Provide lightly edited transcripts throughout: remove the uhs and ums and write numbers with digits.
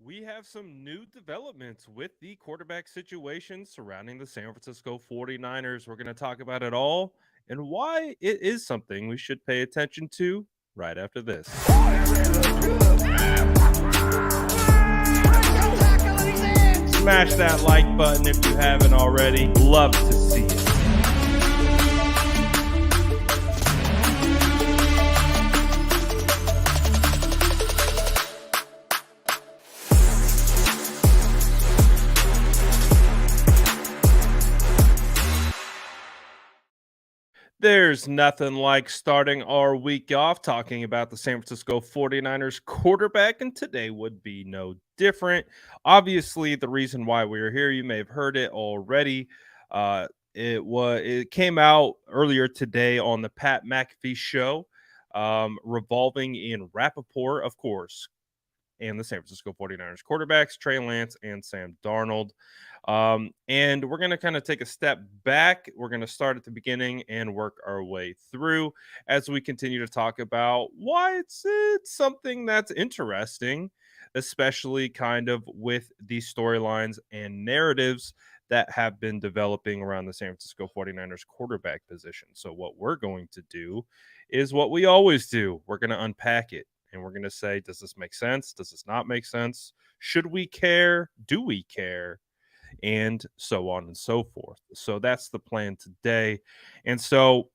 We have some new developments with the quarterback situation surrounding the San Francisco 49ers. We're going to talk about it all and why it is something we should pay attention to right after this. Smash that like button if you haven't already. Love to see it. There's nothing like starting our week off talking about the San Francisco 49ers quarterback, and today would be no different. Obviously, the reason why we're here, you may have heard it already. Uh, it came out earlier today on the Pat McAfee show, revolving in Rappaport, of course, and the San Francisco 49ers quarterbacks, Trey Lance and Sam Darnold. And we're going to kind of take a step back. We're going to start at the beginning and work our way through as we continue to talk about why it's something that's interesting, especially kind of with these storylines and narratives that have been developing around the San Francisco 49ers quarterback position. So, what we're going to do is what we always do, we're going to unpack it and we're going to say, does this make sense? Does this not make sense? Should we care? Do we care? And so on and so forth. So that's the plan today. And so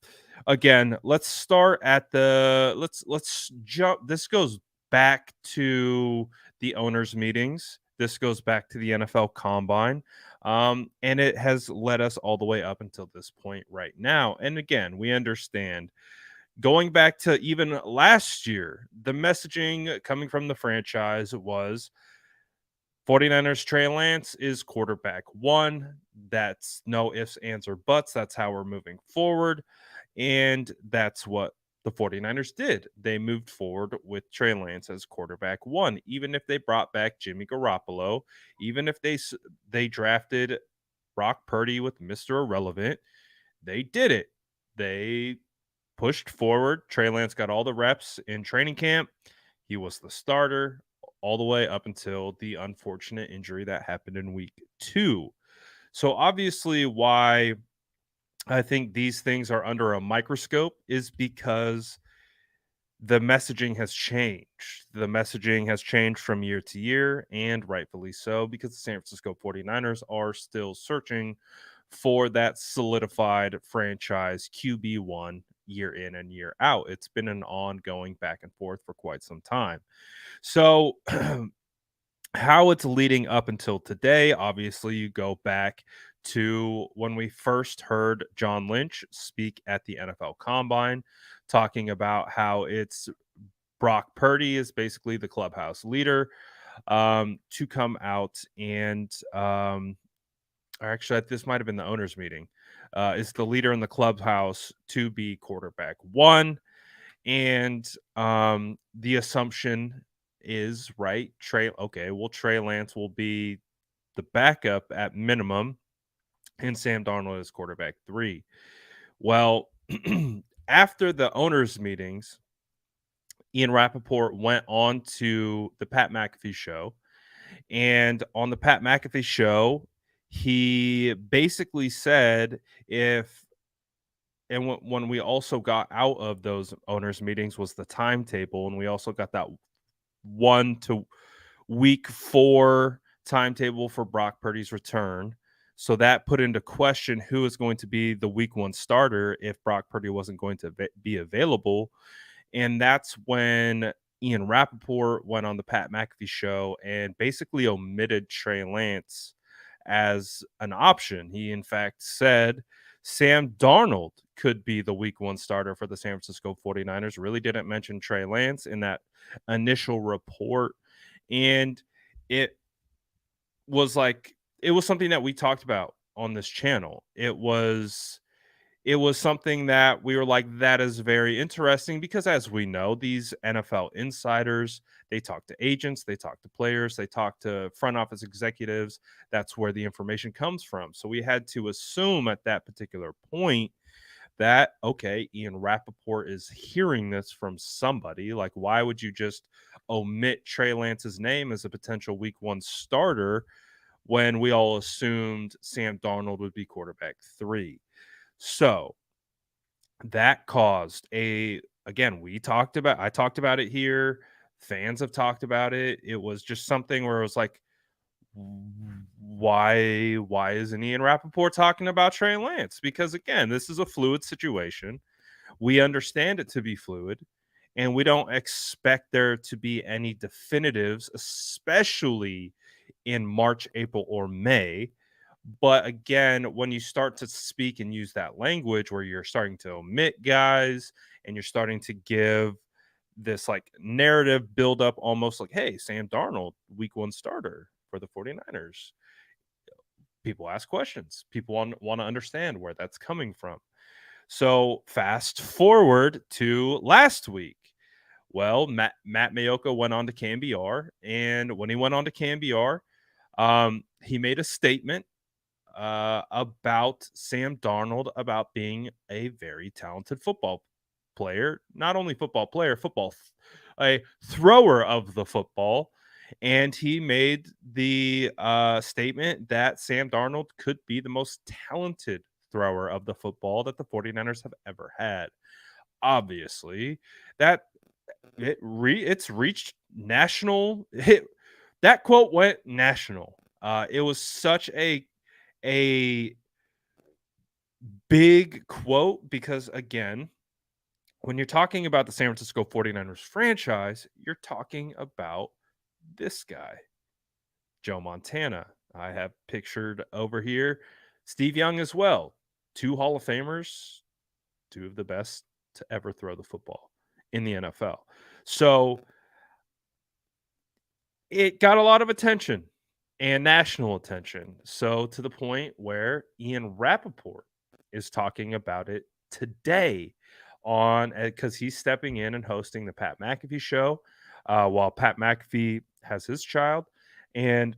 again, let's start at the let's jump. This goes back to the owners meetings. This goes back to the NFL combine. And it has led us all the way up until this point right now. And again, we understand going back to even last year, the messaging coming from the franchise was 49ers Trey Lance is quarterback one. That's no ifs, ands, or buts. That's how we're moving forward. And that's what the 49ers did. They moved forward with Trey Lance as quarterback one, even if they brought back Jimmy Garoppolo, even if they drafted Brock Purdy with Mr. Irrelevant, they did it. They pushed forward. Trey Lance got all the reps in training camp. He was the starter all the way up until the unfortunate injury that happened in week 2. So obviously why I think these things are under a microscope is because the messaging has changed. The messaging has changed from year to year, and rightfully so, because the San Francisco 49ers are still searching for that solidified franchise QB1 year in and year out. It's been an ongoing back and forth for quite some time. So, how it's leading up until today, obviously, you go back to when we first heard John Lynch speak at the NFL Combine, talking about how it's Brock Purdy is basically the clubhouse leader to come out and or actually, this might have been the owners' meeting. Is the leader in the clubhouse to be quarterback one, and the assumption is right. Trey Lance will be the backup at minimum, and Sam Darnold is quarterback three. Well, after the owners' meetings, Ian Rappaport went on to the Pat McAfee show. And on the Pat McAfee show, he basically said if and when we also got out of those owners meetings was the timetable, and we also got that 1 to week 4 timetable for Brock Purdy's return. So that put into question who is going to be the week 1 starter if Brock Purdy wasn't going to be available. And that's when Ian Rappaport went on the Pat McAfee show and basically omitted Trey Lance as an option. He, in fact, said Sam Darnold could be the week 1 starter for the San Francisco 49ers. Really didn't mention Trey Lance in that initial report. And it it was something that we talked about on this channel. It was something that we were like, that is very interesting because, as we know, these NFL insiders, they talk to agents, they talk to players, they talk to front office executives. That's where the information comes from. So we had to assume at that particular point that, okay, Ian Rappaport is hearing this from somebody. Like, why would you just omit Trey Lance's name as a potential week 1 starter when we all assumed Sam Darnold would be quarterback 3. So that caused again, I talked about it here. Fans have talked about it. It was just something where it was like, why isn't Ian Rappaport talking about Trey Lance? Because again, this is a fluid situation. We understand it to be fluid, and we don't expect there to be any definitives, especially in March, April, or May. But again, when you start to speak and use that language where you're starting to omit guys and you're starting to give this like narrative build up almost like, hey, Sam Darnold, week 1 starter for the 49ers. People ask questions. People want to understand where that's coming from. So fast forward to last week. Well, Matt Mayoko went on to KMBR, and when he went on to KMBR, he made a statement about Sam Darnold about being a very talented football player. Not only football player, a thrower of the football. And he made the statement that Sam Darnold could be the most talented thrower of the football that the 49ers have ever had. Obviously, that it's reached national. That quote went national. It was such a big quote because again, when you're talking about the San Francisco 49ers franchise, you're talking about this guy, Joe Montana. I have pictured over here Steve Young as well. 2 Hall of Famers, 2 of the best to ever throw the football in the NFL. So it got a lot of attention and national attention. So to the point where Ian Rappaport is talking about it today on because he's stepping in and hosting the Pat McAfee show while Pat McAfee has his child and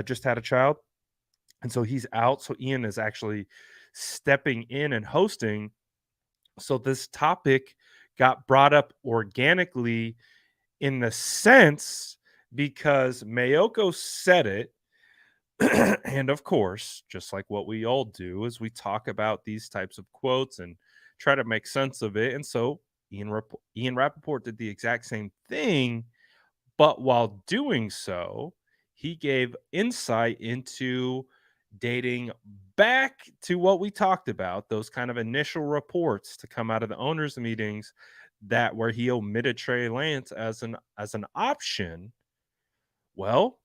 just had a child. And so he's out. So Ian is actually stepping in and hosting. So this topic got brought up organically in the sense because Mayoko said it. And of course, just like what we all do, is we talk about these types of quotes and try to make sense of it. And so Ian Rappaport did the exact same thing, but while doing so, he gave insight into dating back to what we talked about, those kind of initial reports to come out of the owners' meetings that where he omitted Trey Lance as an option. Well,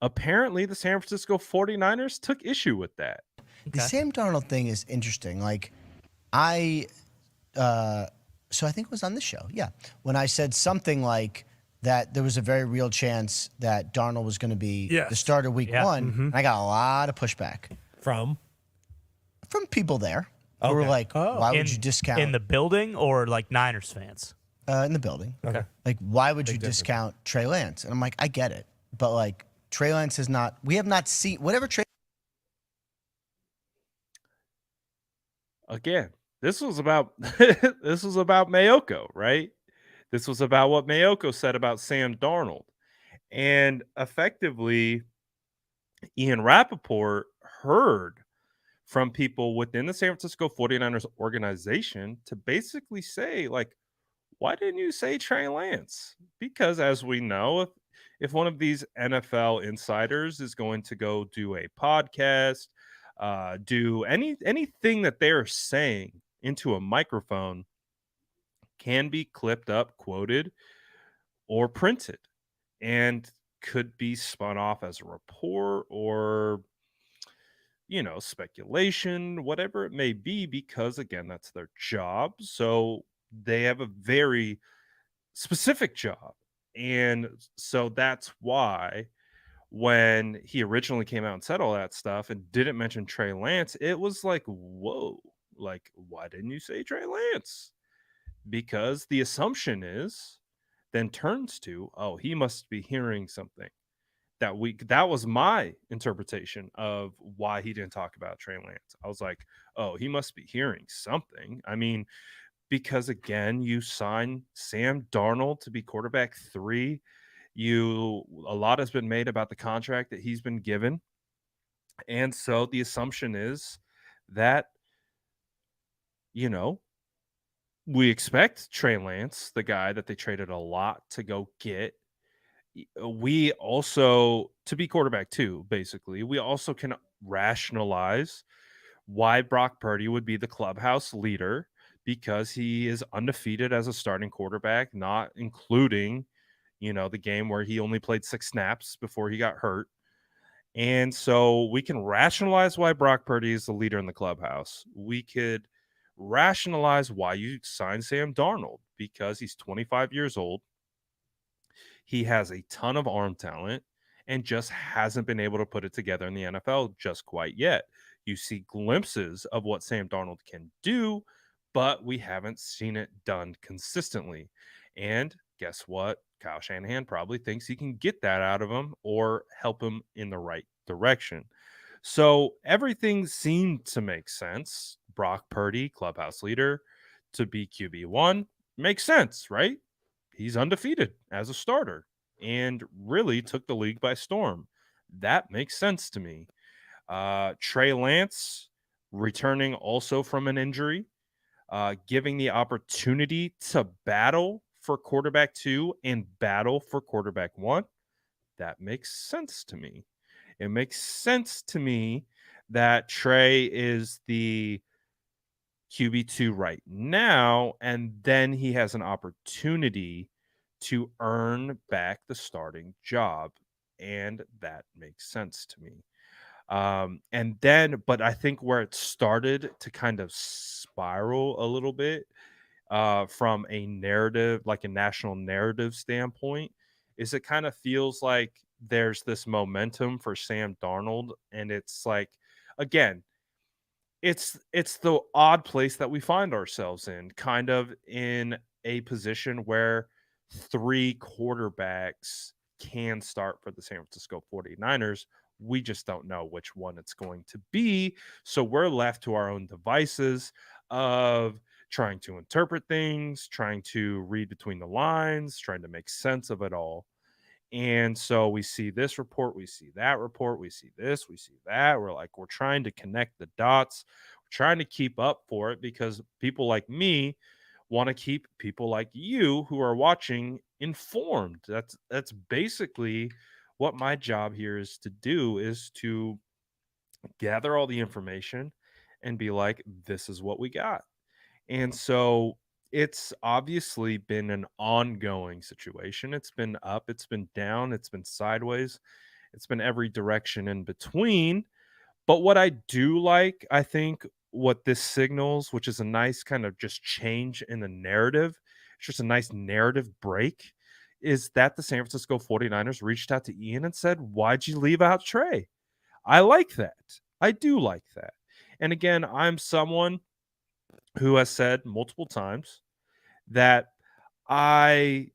apparently the San Francisco 49ers took issue with that. The Sam Darnold thing is interesting. Like, so I think it was on this show, yeah, when I said something like that there was a very real chance that Darnold was going to be the starter week 1, and I got a lot of pushback from people there who were like, why would you discount in the building or like Niners fans? In the building? Okay. Like, why would you discount Trey Lance? And I'm like, I get it, but like Trey Lance has not. We have not seen whatever Trey. Again, this was about Mayoko, right? This was about what Mayoko said about Sam Darnold. And effectively, Ian Rappaport heard from people within the San Francisco 49ers organization to basically say, like, why didn't you say Trey Lance? Because as we know, if one of these NFL insiders is going to go do a podcast, do anything that they're saying into a microphone can be clipped up, quoted, or printed, and could be spun off as a report or speculation, whatever it may be, because again, that's their job. So they have a very specific job. And so that's why when he originally came out and said all that stuff and didn't mention Trey Lance, it was like, whoa, like, why didn't you say Trey Lance? Because the assumption is then turns to, oh, he must be hearing something that was my interpretation of why he didn't talk about Trey Lance. I was like, oh, he must be hearing something. I mean, because again, you sign Sam Darnold to be quarterback 3. A lot has been made about the contract that he's been given. And so the assumption is that, you know, we expect Trey Lance, the guy that they traded a lot to go get. We also, to be quarterback 2, basically, we also can rationalize why Brock Purdy would be the clubhouse leader, because he is undefeated as a starting quarterback, not including, the game where he only played 6 snaps before he got hurt. And so we can rationalize why Brock Purdy is the leader in the clubhouse. We could rationalize why you signed Sam Darnold, because he's 25 years old. He has a ton of arm talent and just hasn't been able to put it together in the NFL just quite yet. You see glimpses of what Sam Darnold can do, but we haven't seen it done consistently. And guess what? Kyle Shanahan probably thinks he can get that out of him or help him in the right direction. So everything seemed to make sense. Brock Purdy, clubhouse leader, to be QB1 makes sense, right? He's undefeated as a starter and really took the league by storm. That makes sense to me. Trey Lance returning also from an injury, giving the opportunity to battle for quarterback 2 and battle for quarterback 1. That makes sense to me. It makes sense to me that Trey is the QB2 right now, and then he has an opportunity to earn back the starting job. And that makes sense to me. But I think where it started to kind of spiral a little bit from a narrative, like a national narrative standpoint, is it kind of feels like there's this momentum for Sam Darnold. And it's like, again, it's the odd place that we find ourselves in, kind of in a position where 3 quarterbacks can start for the San Francisco 49ers. We just don't know which one it's going to be. So we're left to our own devices of trying to interpret things, trying to read between the lines, trying to make sense of it all. And so we see this report, we see that report, we see this, we see that. We're trying to connect the dots. We're trying to keep up for it because people like me want to keep people like you who are watching informed. That's basically what my job here is to do, is to gather all the information and be like, this is what we got. And so it's obviously been an ongoing situation. It's been up, it's been down, it's been sideways, it's been every direction in between. But what I do like, I think what this signals, which is a nice kind of just change in the narrative, it's just a nice narrative break, is that the San Francisco 49ers reached out to Ian and said, why'd you leave out Trey? I like that. I do like that. And again, I'm someone who has said multiple times that I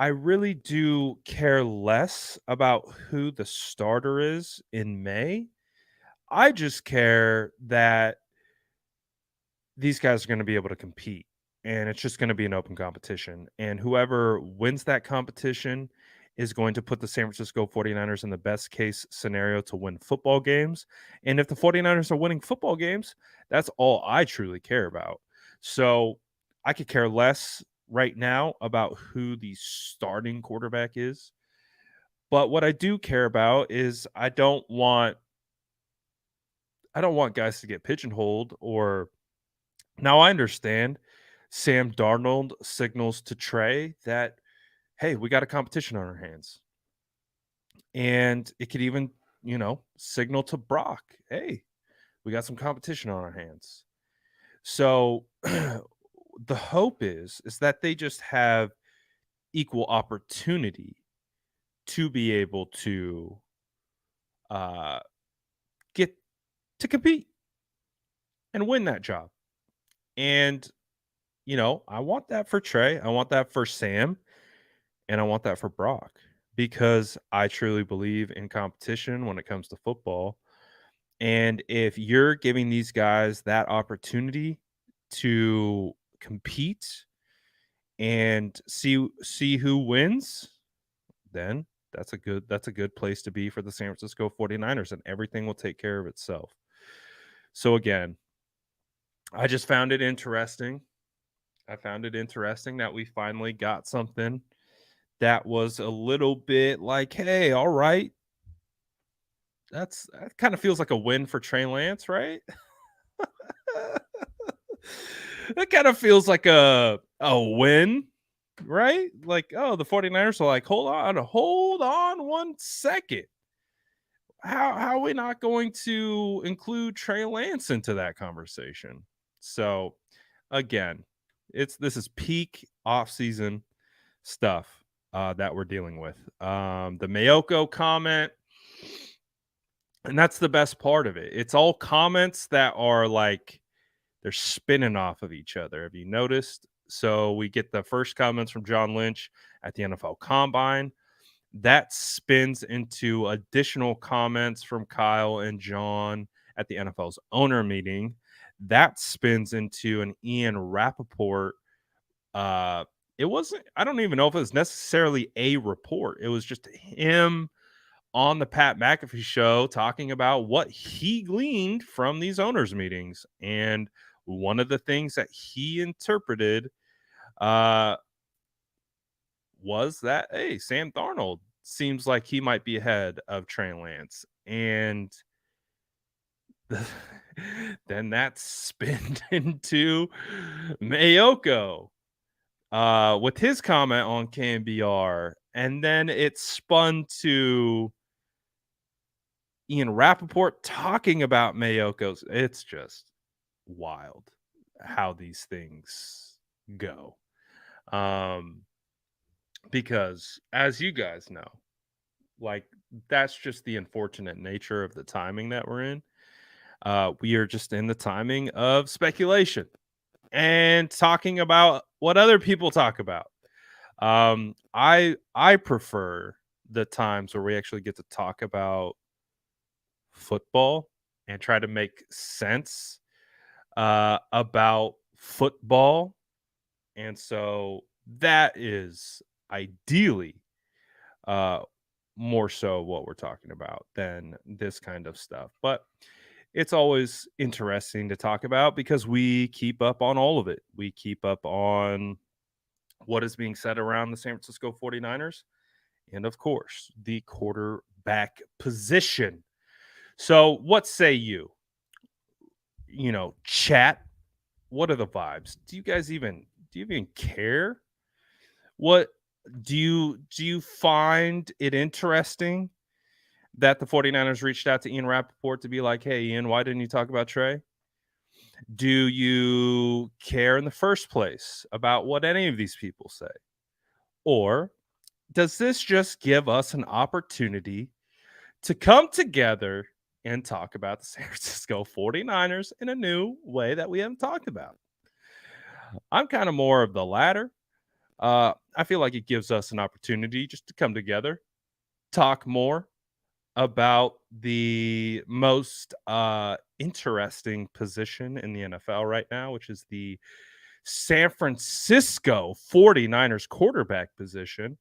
I really do care less about who the starter is in May. I just care that these guys are going to be able to compete, and it's just going to be an open competition, and whoever wins that competition is going to put the San Francisco 49ers in the best case scenario to win football games. And if the 49ers are winning football games, that's all I truly care about. So I could care less right now about who the starting quarterback is. But what I do care about is I don't want guys to get pigeonholed. Or now I understand Sam Darnold signals to Trey that, hey, we got a competition on our hands. And it could even, signal to Brock, hey, we got some competition on our hands. So the hope is that they just have equal opportunity to be able to uh, get to compete and win that job. And, I want that for Trey. I want that for Sam. And I want that for Brock, because I truly believe in competition when it comes to football. And if you're giving these guys that opportunity to compete and see who wins, then that's a good place to be for the San Francisco 49ers, and everything will take care of itself. So again, I just found it interesting. I found it interesting that we finally got something that was a little bit like, hey, all right. That kind of feels like a win for Trey Lance, right? That kind of feels like a win, right? Like, oh, the 49ers are like, hold on 1 second. How are we not going to include Trey Lance into that conversation? So again, this is peak offseason stuff that we're dealing with. The Mayoko comment, and that's the best part of it. It's all comments that are like they're spinning off of each other. Have you noticed? So we get the first comments from John Lynch at the NFL Combine. That spins into additional comments from Kyle and John at the NFL's owner meeting. That spins into an Ian Rappaport. It wasn't, I don't even know if it was necessarily a report. It was just him on the Pat McAfee show talking about what he gleaned from these owners meetings. And one of the things that he interpreted was that, hey, Sam Darnold seems like he might be ahead of Trey Lance. And then that's spinned into Mayoko with his comment on KNBR. And then it spun to Ian Rappaport talking about Mayoko's. It's just wild how these things go. Because as you guys know, like that's just the unfortunate nature of the timing that we're in. We are just in the timing of speculation and talking about what other people talk about. I prefer the times where we actually get to talk about football and try to make sense about football. And so that is ideally more so what we're talking about than this kind of stuff. But it's always interesting to talk about because we keep up on all of it. We keep up on what is being said around the San Francisco 49ers and, of course, the quarterback position. So what say you? Chat. What are the vibes? Do you even care? What do you find it interesting that the 49ers reached out to Ian Rappaport to be like, hey, Ian, why didn't you talk about Trey? Do you care in the first place about what any of these people say? Or does this just give us an opportunity to come together and talk about the San Francisco 49ers in a new way that we haven't talked about? I'm kind of more of the latter. I feel like it gives us an opportunity just to come together, talk more about the most interesting position in the NFL right now, which is the San Francisco 49ers quarterback position.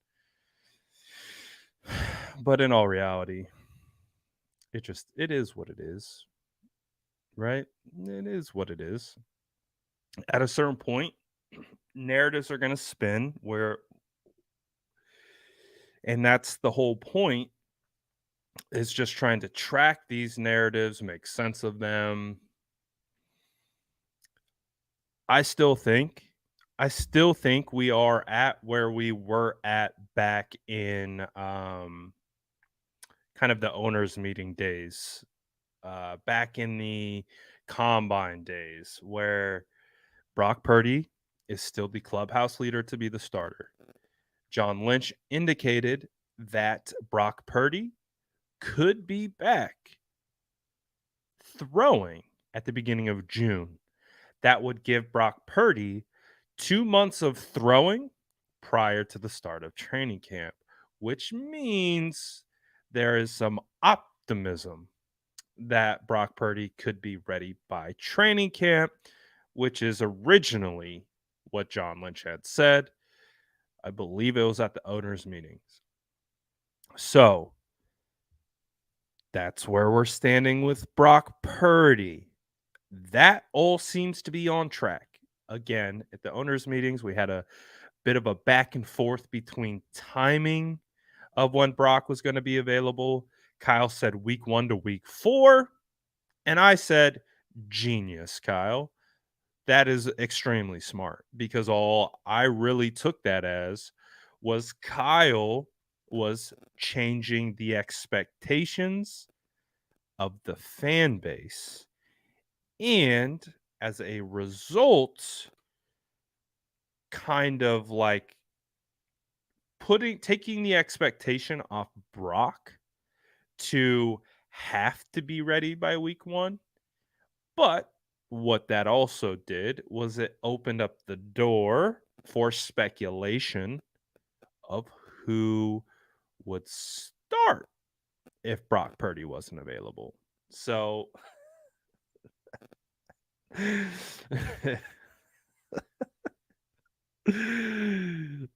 But in all reality, it is what it is, right? It is what it is. At a certain point, narratives are going to spin and that's the whole point, is just trying to track these narratives, make sense of them. I still think we are at where we were at back in kind of the owners meeting days, back in the combine days, where Brock Purdy is still the clubhouse leader to be the starter. John Lynch indicated that Brock Purdy could be back throwing at the beginning of June. That would give Brock Purdy 2 months of throwing prior to the start of training camp, which means there is some optimism that Brock Purdy could be ready by training camp, which is originally what John Lynch had said. I believe it was at the owners' meetings. So that's where we're standing with Brock Purdy. That all seems to be on track. Again, at the owners' meetings, we had a bit of a back and forth between timing of when Brock was going to be available. Kyle said week 1 to week 4. And I said, genius, Kyle. That is extremely smart, because all I really took that as was Kyle was changing the expectations of the fan base. And as a result, kind of like taking the expectation off Brock to have to be ready by week 1. But what that also did was it opened up the door for speculation of who would start if Brock Purdy wasn't available. So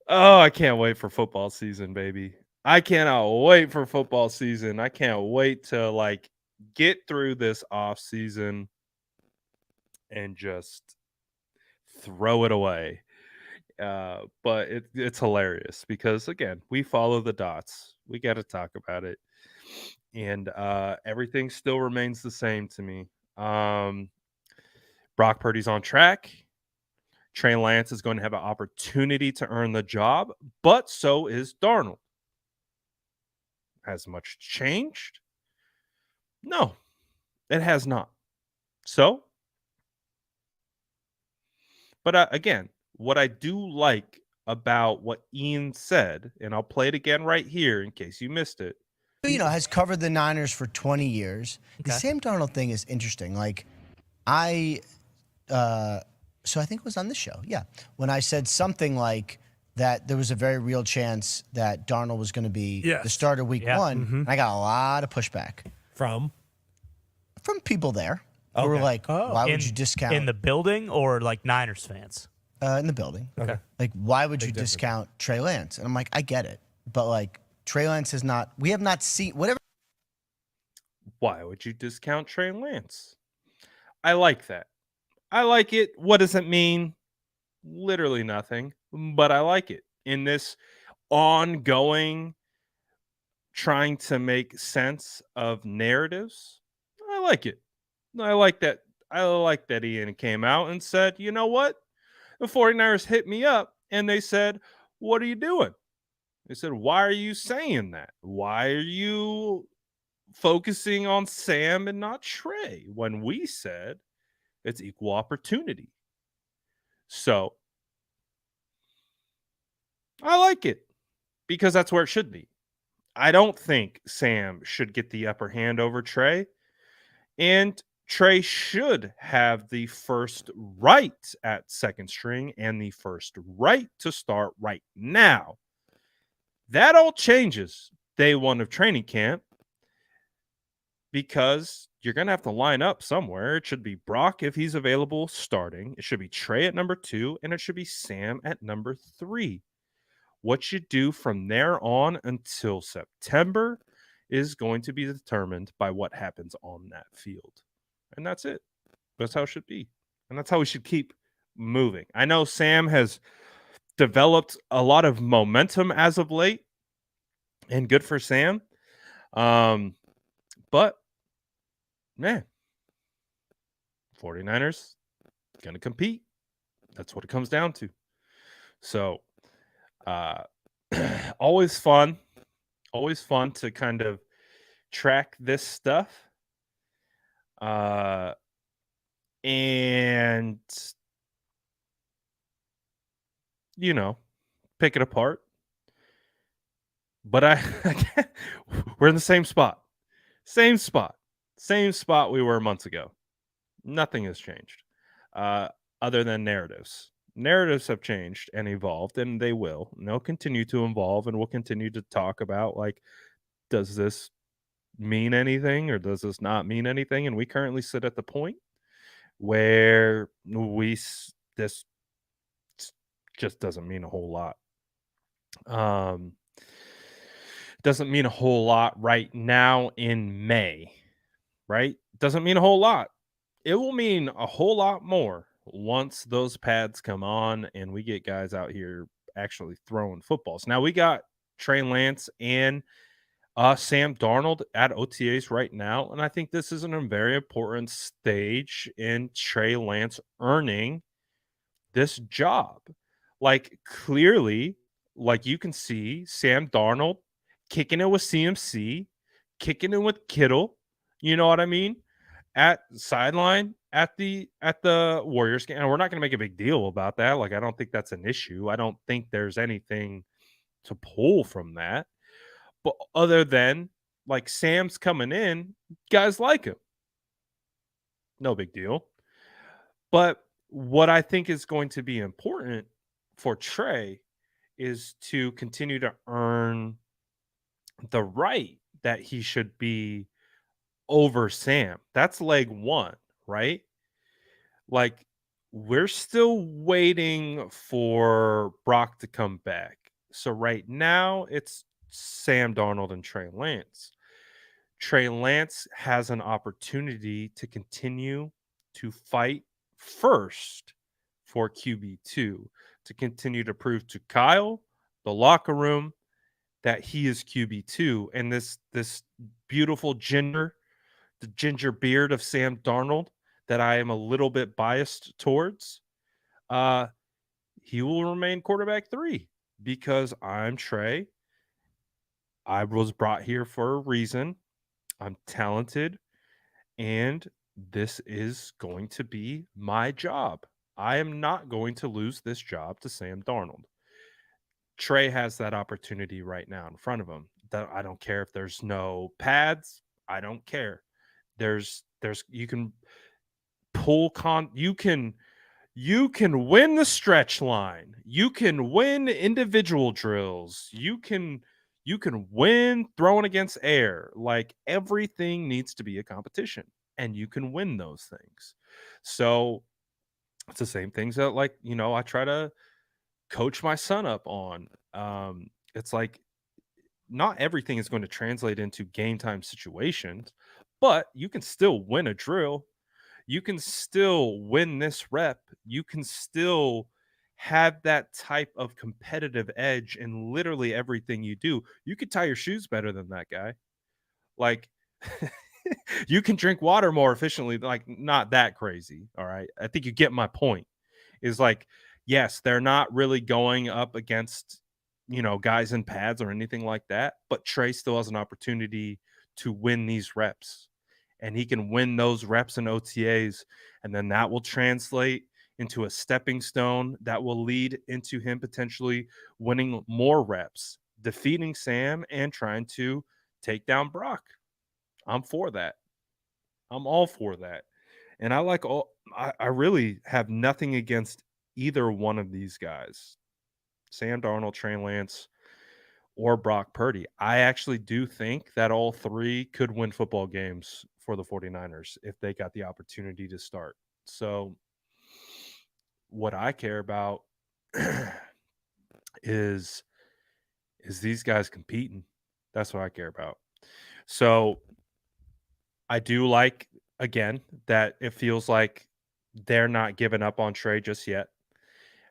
oh, I can't wait for football season, baby. I cannot wait for football season. I can't wait to get through this off season and just throw it away. But it's hilarious because, again, we follow the dots. We got to talk about it. And everything still remains the same to me. Brock Purdy's on track. Trey Lance is going to have an opportunity to earn the job, but so is Darnold. Has much changed? No, it has not. So, but again, what I do like about what Ian said, and I'll play it again right here in case you missed it. Has covered the Niners for 20 years. The Sam Darnold thing is interesting. So I think it was on this show. Yeah. When I said something like that there was a very real chance that Darnold was going to be the starter week 1. I got a lot of pushback. From people there who were like, why would you discount? In the building or like Niners fans? In the building. Okay. Like, why would you discount Trey Lance? And I'm like, I get it. But Trey Lance we have not seen whatever. Why would you discount Trey Lance? I like that. I like it. What does it mean? Literally nothing, but I like it. In this ongoing trying to make sense of narratives, I like it. I like that. I like that Ian came out and said, you know what? The 49ers hit me up and they said, what are you doing? They said, why are you saying that? Why are you focusing on Sam and not Trey when we said it's equal opportunity? So I like it because that's where it should be. I don't think Sam should get the upper hand over Trey, and Trey should have the first right at second string and the first right to start right now. That all changes day 1 of training camp because you're going to have to line up somewhere. It should be Brock if he's available starting. It should be Trey at number 2, and it should be Sam at number 3. What you do from there on until September is going to be determined by what happens on that field. And that's it. That's how it should be. And that's how we should keep moving. I know Sam has developed a lot of momentum as of late, and good for Sam. But, man, 49ers going to compete. That's what it comes down to. So, always fun to kind of track this stuff. And pick it apart. But we're in the same spot we were months ago. Nothing has changed other than narratives. Narratives have changed and evolved, and they will. And they'll continue to evolve, and we'll continue to talk about, does this mean anything or does this not mean anything? And we currently sit at the point where this Just doesn't mean a whole lot. Doesn't mean a whole lot right now in May, right? Doesn't mean a whole lot. It will mean a whole lot more once those pads come on and we get guys out here actually throwing footballs. Now we got Trey Lance and Sam Darnold at OTAs right now, and I think this is a very important stage in Trey Lance earning this job. Like, clearly, like, you can see Sam Darnold kicking it with CMC, kicking it with Kittle, you know what I mean? At sideline at the Warriors game, and we're not gonna make a big deal about that. Like, I don't think that's an issue. I don't think there's anything to pull from that. But other than, like, Sam's coming in, guys like him. No big deal. But what I think is going to be important for Trey is to continue to earn the right that he should be over Sam. That's leg one, right? Like, we're still waiting for Brock to come back. So right now it's Sam Darnold and Trey Lance. Trey Lance has an opportunity to continue to fight first for QB2, to continue to prove to Kyle, the locker room, that he is QB2. And this beautiful ginger, the ginger beard of Sam Darnold that I am a little bit biased towards, he will remain quarterback 3 because I'm Trey. I was brought here for a reason. I'm talented, and this is going to be my job. I am not going to lose this job to Sam Darnold. Trey has that opportunity right now in front of him. That I don't care if there's no pads. I don't care. There's you can you can win the stretch line. You can win individual drills. You can win throwing against air. Like, everything needs to be a competition, and you can win those things. So it's the same things that, like, I try to coach my son up on. It's like, not everything is going to translate into game time situations, but you can still win a drill. You can still win this rep. You can still have that type of competitive edge in literally everything you do. You could tie your shoes better than that guy. Like, you can drink water more efficiently. Like, not that crazy. All right. I think you get my point. Is like, yes, they're not really going up against, guys in pads or anything like that, but Trey still has an opportunity to win these reps, and he can win those reps in OTAs, and then that will translate into a stepping stone that will lead into him potentially winning more reps, defeating Sam, and trying to take down Brock. I'm for that. I'm all for that. And I really have nothing against either one of these guys, Sam Darnold, Trey Lance, or Brock Purdy. I actually do think that all three could win football games for the 49ers if they got the opportunity to start. So what I care about is these guys competing. That's what I care about. So I do like, again, that it feels like they're not giving up on Trey just yet.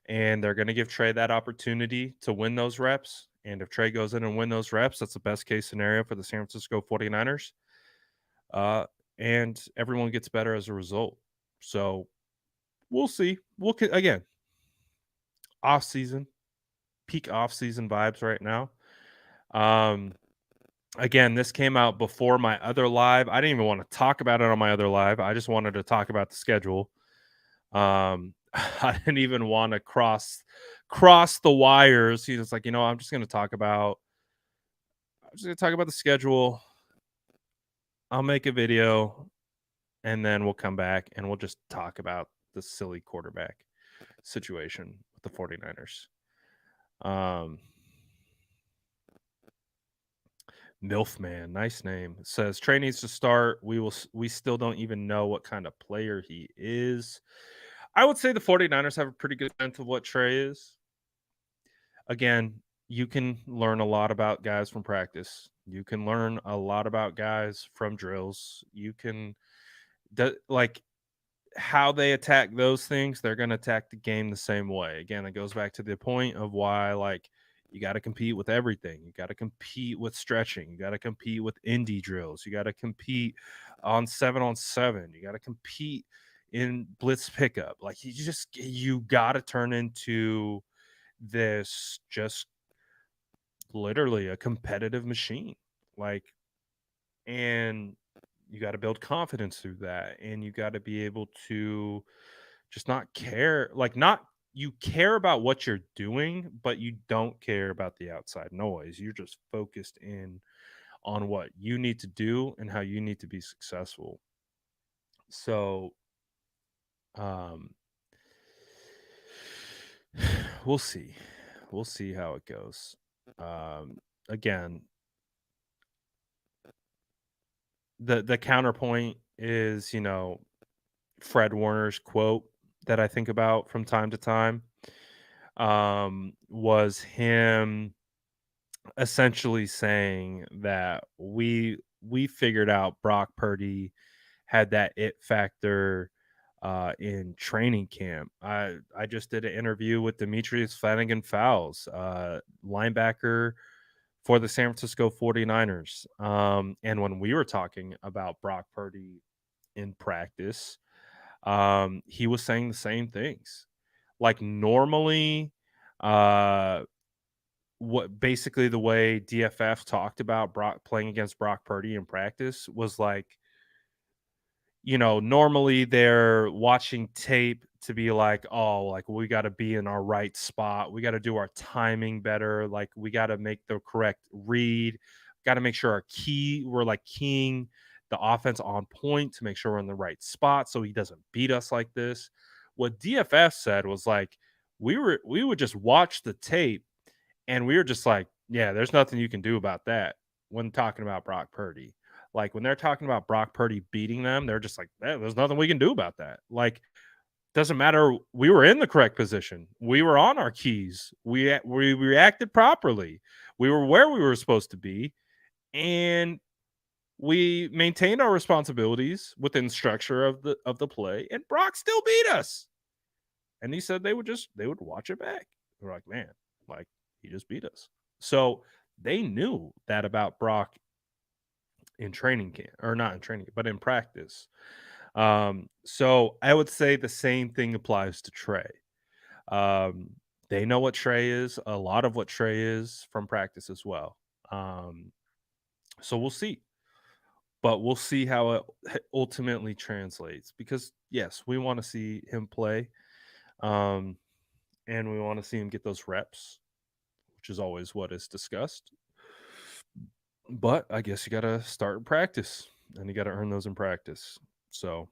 And they're going to give Trey that opportunity to win those reps. And if Trey goes in and win those reps, that's the best case scenario for the San Francisco 49ers. And everyone gets better as a result. So we'll see. Again, off season, peak off season vibes right now. Again, this came out before my other live. I didn't even want to talk about it on my other live. I just wanted to talk about the schedule. I didn't even want to cross the wires. He was like, I'm just going to talk about the schedule. I'll make a video, and then we'll come back and we'll just talk about the silly quarterback situation with the 49ers. Milfman, nice name, says Trey needs to start. We still don't even know what kind of player he is. I would say the 49ers have a pretty good sense of what Trey is. again, you can learn a lot about guys from practice. You can learn a lot about guys from drills. You can like how they attack those things, they're going to attack the game the same way. Again, it goes back to the point of why, like, you got to compete with everything. You got to compete with stretching. You got to compete with indie drills. You got to compete on 7-on-7. You got to compete in blitz pickup. Like, you got to turn into this just literally a competitive machine. Like, and you got to build confidence through that, and you got to be able to just not care, like, not, you care about what you're doing, but you don't care about the outside noise. You're just focused in on what you need to do and how you need to be successful. So um we'll see how it goes. Again, the counterpoint is, Fred Warner's quote that I think about from time to time, was him essentially saying that we figured out Brock Purdy had that it factor in training camp. I just did an interview with Demetrius Flanagan Fowles, linebacker for the San Francisco 49ers. And when we were talking about Brock Purdy in practice, he was saying the same things. Like, normally, what basically the way DFF talked about playing against Brock Purdy in practice was like, normally they're watching tape to be like, oh, like, we got to be in our right spot. We got to do our timing better. Like, we got to make the correct read. Got to make sure we're like keying the offense on point to make sure we're in the right spot so he doesn't beat us like this. What DFF said was like, we would just watch the tape and we were just like, yeah, there's nothing you can do about that when talking about Brock Purdy. Like, when they're talking about Brock Purdy beating them, they're just like, there's nothing we can do about that. Like, doesn't matter. We were in the correct position. We were on our keys. We reacted properly. We were where we were supposed to be. And we maintained our responsibilities within structure of the play. And Brock still beat us. And he said they would watch it back. We're like, man, like, he just beat us. So they knew that about Brock in training camp, or not in training, but in practice. So I would say the same thing applies to Trey. They know what Trey is, a lot of what Trey is from practice as well. So we'll see. But we'll see how it ultimately translates, because yes, we want to see him play. And we want to see him get those reps, which is always what is discussed. But I guess you got to start in practice, and you got to earn those in practice. So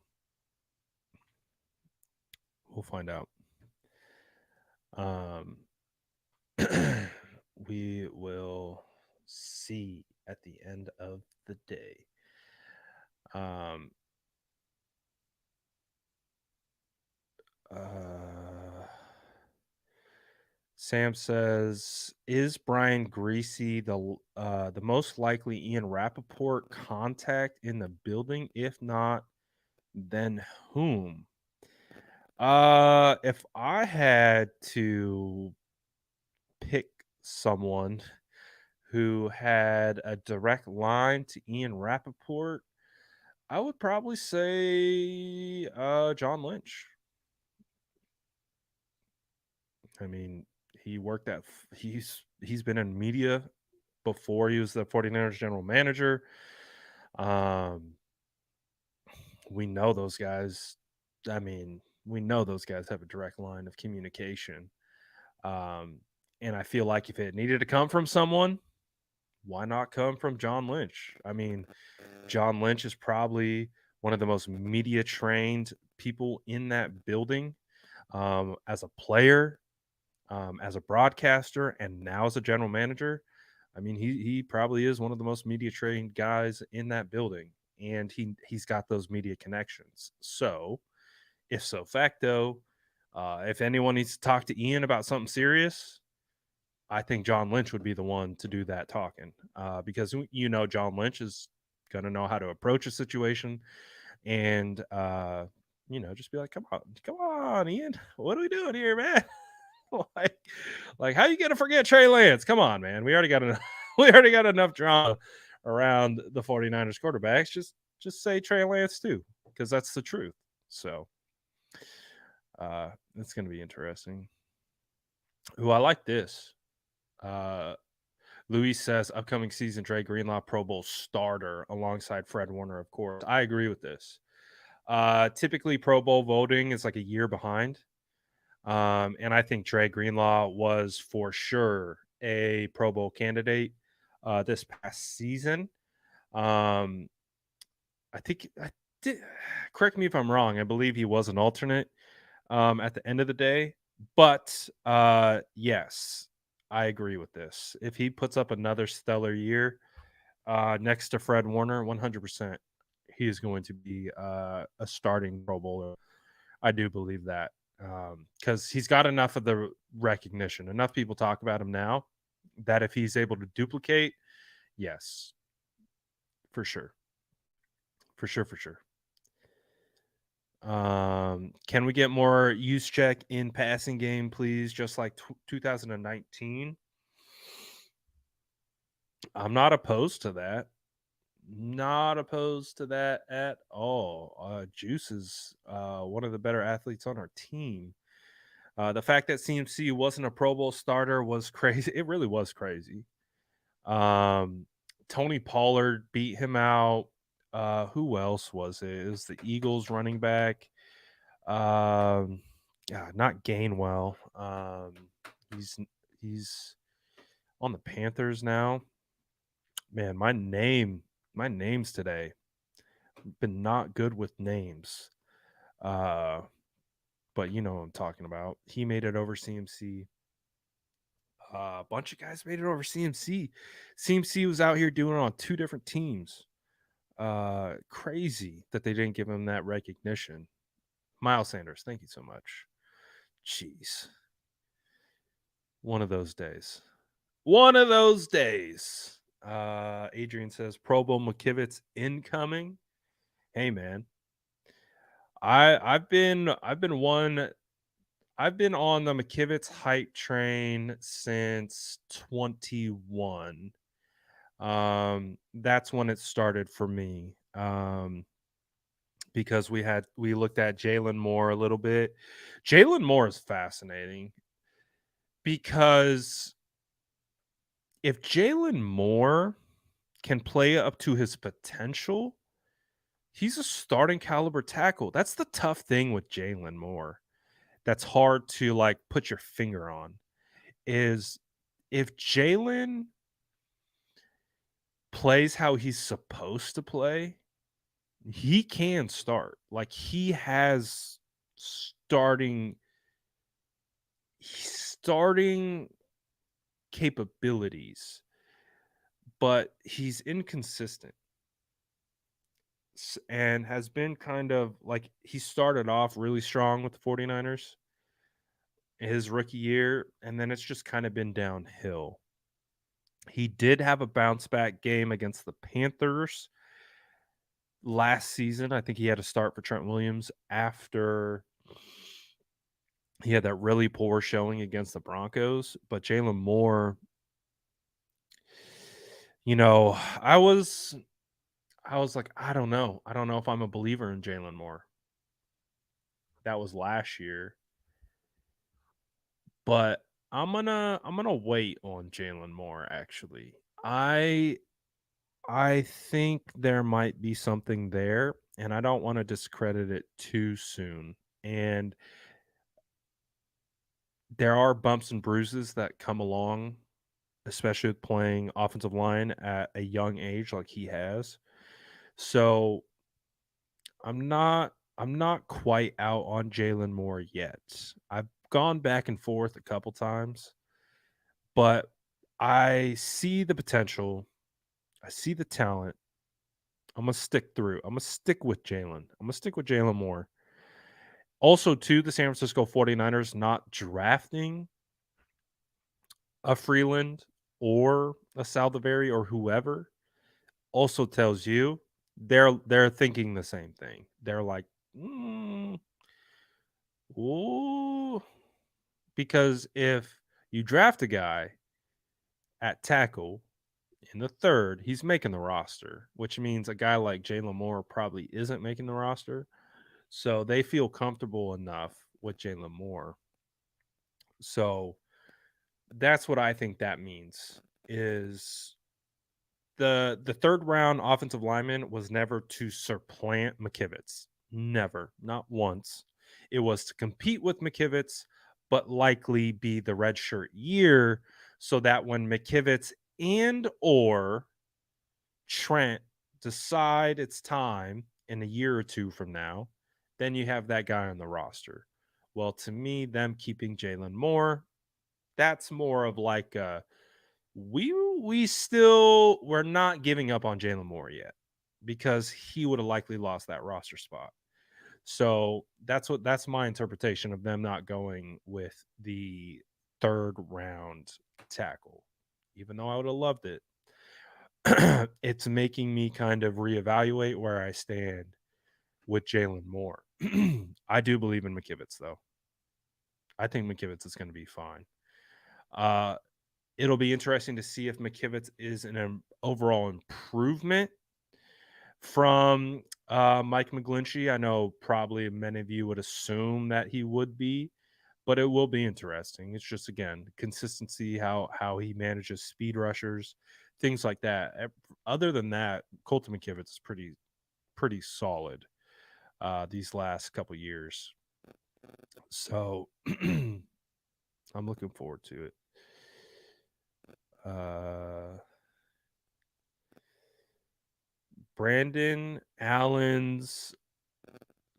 we'll find out. We will see at the end of the day. Sam says, "Is Brian Greasy the most likely Ian Rappaport contact in the building? If not, then whom?" If I had to pick someone who had a direct line to Ian Rappaport, I would probably say John Lynch. I mean, he worked at he's been in media before he was the 49ers general manager. We know those guys. I mean, we know those guys have a direct line of communication. And I feel like if it needed to come from someone, why not come from John Lynch? I mean, John Lynch is probably one of the most media trained people in that building, as a player, as a broadcaster, and now as a general manager. I mean, he probably is one of the most media trained guys in that building, and he's got those media connections. So, if so facto, if anyone needs to talk to Ian about something serious, I think John Lynch would be the one to do that talking, because John Lynch is going to know how to approach a situation, and just be like, come on, Ian, what are we doing here, man? like how you gonna forget Trey Lance? Come on, man. We already got enough drama around the 49ers quarterbacks. Just say Trey Lance too, because that's the truth. So it's gonna be interesting. I like this. Luis says upcoming season Dre Greenlaw Pro Bowl starter alongside Fred Warner, of course. I agree with this. Typically Pro Bowl voting is like a year behind. And I think Dre Greenlaw was for sure a Pro Bowl candidate this past season. I think correct me if I'm wrong. I believe he was an alternate at the end of the day. But yes, I agree with this. If he puts up another stellar year next to Fred Warner, 100%, he is going to be a starting Pro Bowler. I do believe that. Because he's got enough of the recognition. Enough people talk about him now that if he's able to duplicate, yes, for sure. For sure. Can we get more use check in passing game, please? Just like 2019. I'm not opposed to that. Not opposed to that at all. Juice is one of the better athletes on our team. The fact that CMC wasn't a Pro Bowl starter was crazy. It really was crazy. Tony Pollard beat him out. Who else was it? It was the Eagles running back. Not Gainwell. He's on the Panthers now. Man, my names today been not good with names. But you know what I'm talking about. He made it over CMC. A bunch of guys made it over CMC. CMC was out here doing it on two different teams. Crazy that they didn't give him that recognition. Miles Sanders, thank you so much. Jeez. One of those days. Adrian says Pro Bowl McKivitz incoming. Hey man. I've been on the McKivitz hype train since 21. That's when it started for me. Because we looked at Jalen Moore a little bit. Jalen Moore is fascinating because if Jalen Moore can play up to his potential, he's a starting caliber tackle. That's the tough thing with Jalen Moore. That's hard to like put your finger on is if Jalen plays how he's supposed to play, he can start. Like he has starting capabilities, but he's inconsistent and has been kind of like he started off really strong with the 49ers his rookie year, and then it's just kind of been downhill. He did have a bounce back game against the Panthers last season. I think he had a start for Trent Williams after he had that really poor showing against the Broncos. But Jalen Moore, I was like, I don't know. I don't know if I'm a believer in Jalen Moore. That was last year. But I'm gonna wait on Jalen Moore, actually. I think there might be something there, and I don't want to discredit it too soon. And there are bumps and bruises that come along, especially with playing offensive line at a young age like he has. So I'm not quite out on Jalen Moore yet. I've gone back and forth a couple times, but I see the potential. I see the talent. I'm gonna stick through. I'm gonna stick with Jalen. I'm gonna stick with Jalen Moore. Also, too, the San Francisco 49ers not drafting a Freeland or a Saldivari or whoever also tells you they're thinking the same thing. They're like, ooh, because if you draft a guy at tackle in the third, he's making the roster, which means a guy like Jalen Moore probably isn't making the roster. So they feel comfortable enough with Jalen Moore. So that's what I think that means is the third round offensive lineman was never to supplant McKivitz. Never, not once. It was to compete with McKivitz, but likely be the redshirt year so that when McKivitz and or Trent decide it's time in a year or two from now, then you have that guy on the roster. Well, to me, them keeping Jalen Moore, that's more of like we're not giving up on Jalen Moore yet because he would have likely lost that roster spot. So that's my interpretation of them not going with the third round tackle, even though I would have loved it. It's making me kind of reevaluate where I stand with Jalen Moore. I do believe in McKivitz, though. I think McKivitz is going to be fine. It'll be interesting to see if McKivitz is an overall improvement from Mike McGlinchey. I know probably many of you would assume that he would be, but it will be interesting. It's just again consistency, how he manages speed rushers, things like that. Other than that, Colton McKivitz is pretty solid these last couple years. So I'm looking forward to it. Brandon Allen's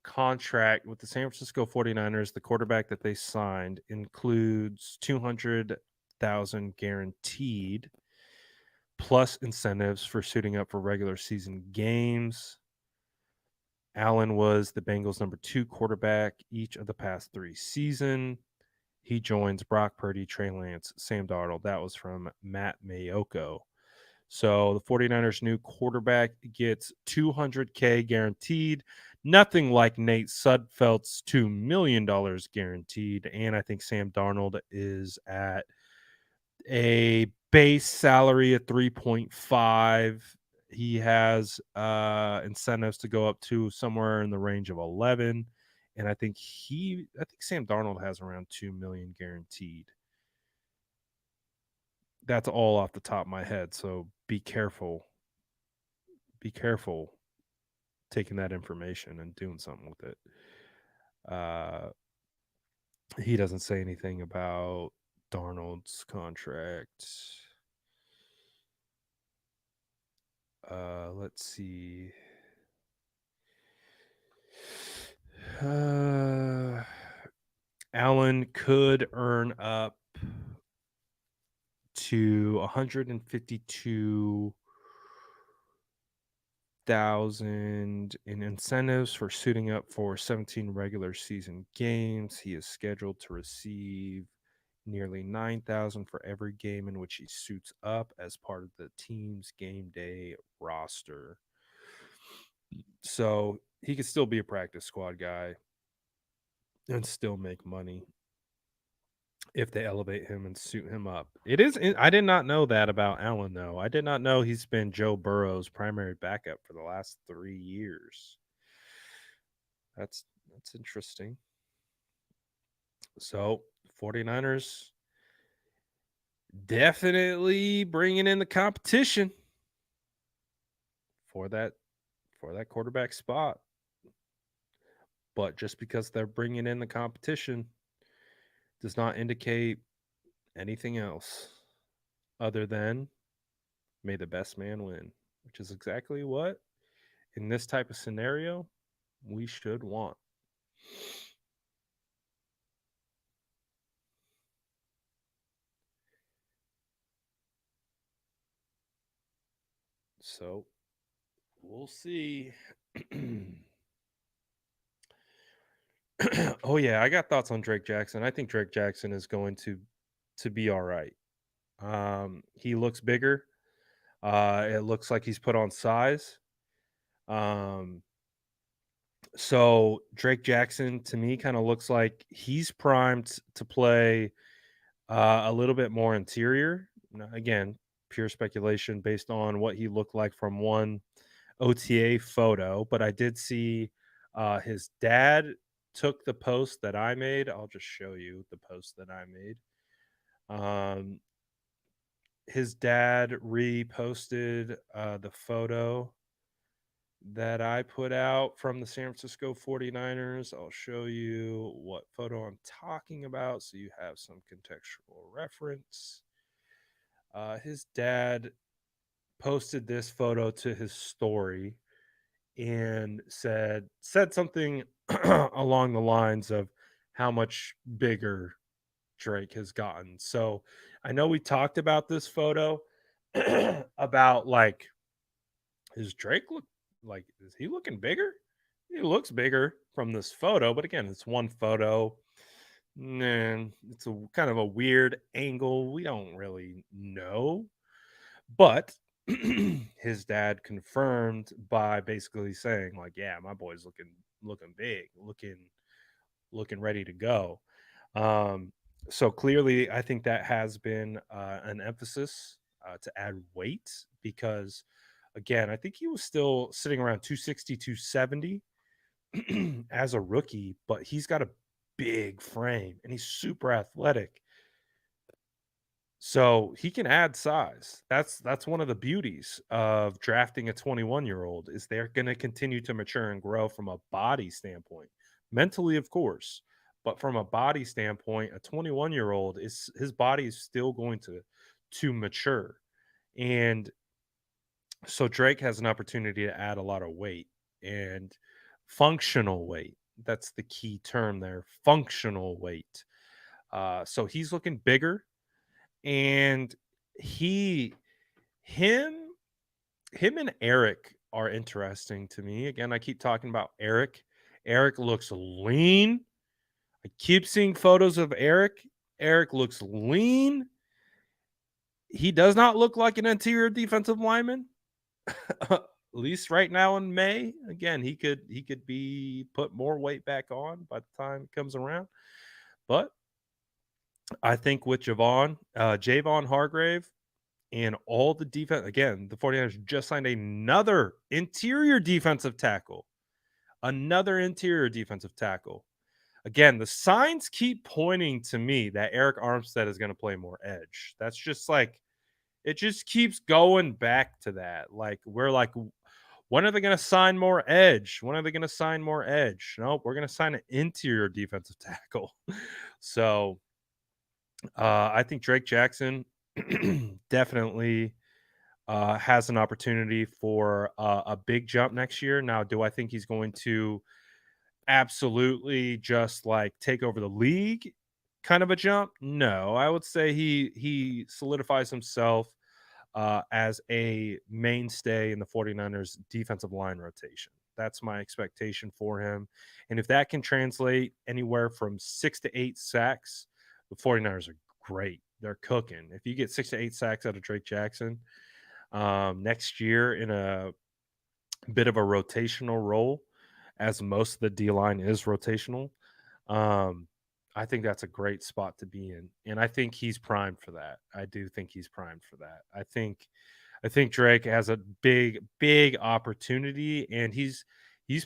contract with the San Francisco 49ers, the quarterback that they signed, includes $200,000 guaranteed plus incentives for suiting up for regular season games. Allen was the Bengals' number 2 quarterback each of the past 3 seasons. He joins Brock Purdy, Trey Lance, Sam Darnold. That was from Matt Mayoko. So the 49ers' new quarterback gets $200K guaranteed. Nothing like Nate Sudfeld's $2 million guaranteed. And I think Sam Darnold is at a base salary of 3.5. He has incentives to go up to somewhere in the range of 11. And I think Sam Darnold has around 2 million guaranteed. That's all off the top of my head, so be careful. Be careful taking that information and doing something with it. He doesn't say anything about Darnold's contract. Let's see. Allen could earn up to 152,000 in incentives for suiting up for 17 regular season games. He is scheduled to receive nearly 9,000 for every game in which he suits up as part of the team's game day roster. So he could still be a practice squad guy and still make money if they elevate him and suit him up. I did not know that about Allen, though. I did not know he's been Joe Burrow's primary backup for the last 3 years. That's interesting. So 49ers definitely bringing in the competition for that quarterback spot. But just because they're bringing in the competition does not indicate anything else other than may the best man win, which is exactly what in this type of scenario we should want. So we'll see. Oh yeah, I got thoughts on Drake Jackson. I think Drake Jackson is going to be all right. He looks bigger. It looks like he's put on size. Um, so Drake Jackson to me kind of looks like he's primed to play a little bit more interior. Now, again, pure speculation based on what he looked like from one OTA photo, but I did see his dad took the post that I made. I'll just show you the post that I made. His dad reposted the photo that I put out from the San Francisco 49ers. I'll show you what photo I'm talking about so you have some contextual reference. His dad posted this photo to his story and said something along the lines of how much bigger Drake has gotten. So I know we talked about this photo about like, is Drake look like, is he looking bigger? He looks bigger from this photo, but again, it's one photo. And it's a kind of a weird angle. We don't really know. But his dad confirmed by basically saying, like, yeah, my boy's looking big, looking ready to go. Um, so clearly, I think that has been an emphasis to add weight because, again, I think he was still sitting around 260, 270 as a rookie, but he's got a big frame and he's super athletic. So he can add size. That's one of the beauties of drafting a 21-year-old is they're going to continue to mature and grow from a body standpoint. Mentally, of course, but from a body standpoint, a 21-year-old is his body is still going to mature. And so Drake has an opportunity to add a lot of weight and functional weight. That's the key term there, functional weight. So he's looking bigger and he him him and Eric are interesting to me. Again, I keep talking about Eric. Eric looks lean. I keep seeing photos of Eric. Eric looks lean. He does not look like an interior defensive lineman. At least right now in May. Again, he could be put more weight back on by the time it comes around. But I think with Javon Hargrave, and all the defense, again, the 49ers just signed another interior defensive tackle. Another interior defensive tackle. Again, the signs keep pointing to me that Eric Armstead is going to play more edge. That's just like, it just keeps going back to that. Like, we're like, when are they going to sign more edge? When are they going to sign more edge? No, we're going to sign an interior defensive tackle. So I think Drake Jackson definitely has an opportunity for a big jump next year. Now, do I think he's going to absolutely just like take over the league kind of a jump? No, I would say he solidifies himself as a mainstay in the 49ers defensive line rotation. That's my expectation for him. And if that can translate anywhere from 6 to 8 sacks, the 49ers are great. They're cooking. If you get 6 to 8 sacks out of Drake Jackson, next year in a bit of a rotational role, as most of the D line is rotational. Um, I think that's a great spot to be in, and I think he's primed for that. I do think he's primed for that. I think Drake has a big opportunity, and he's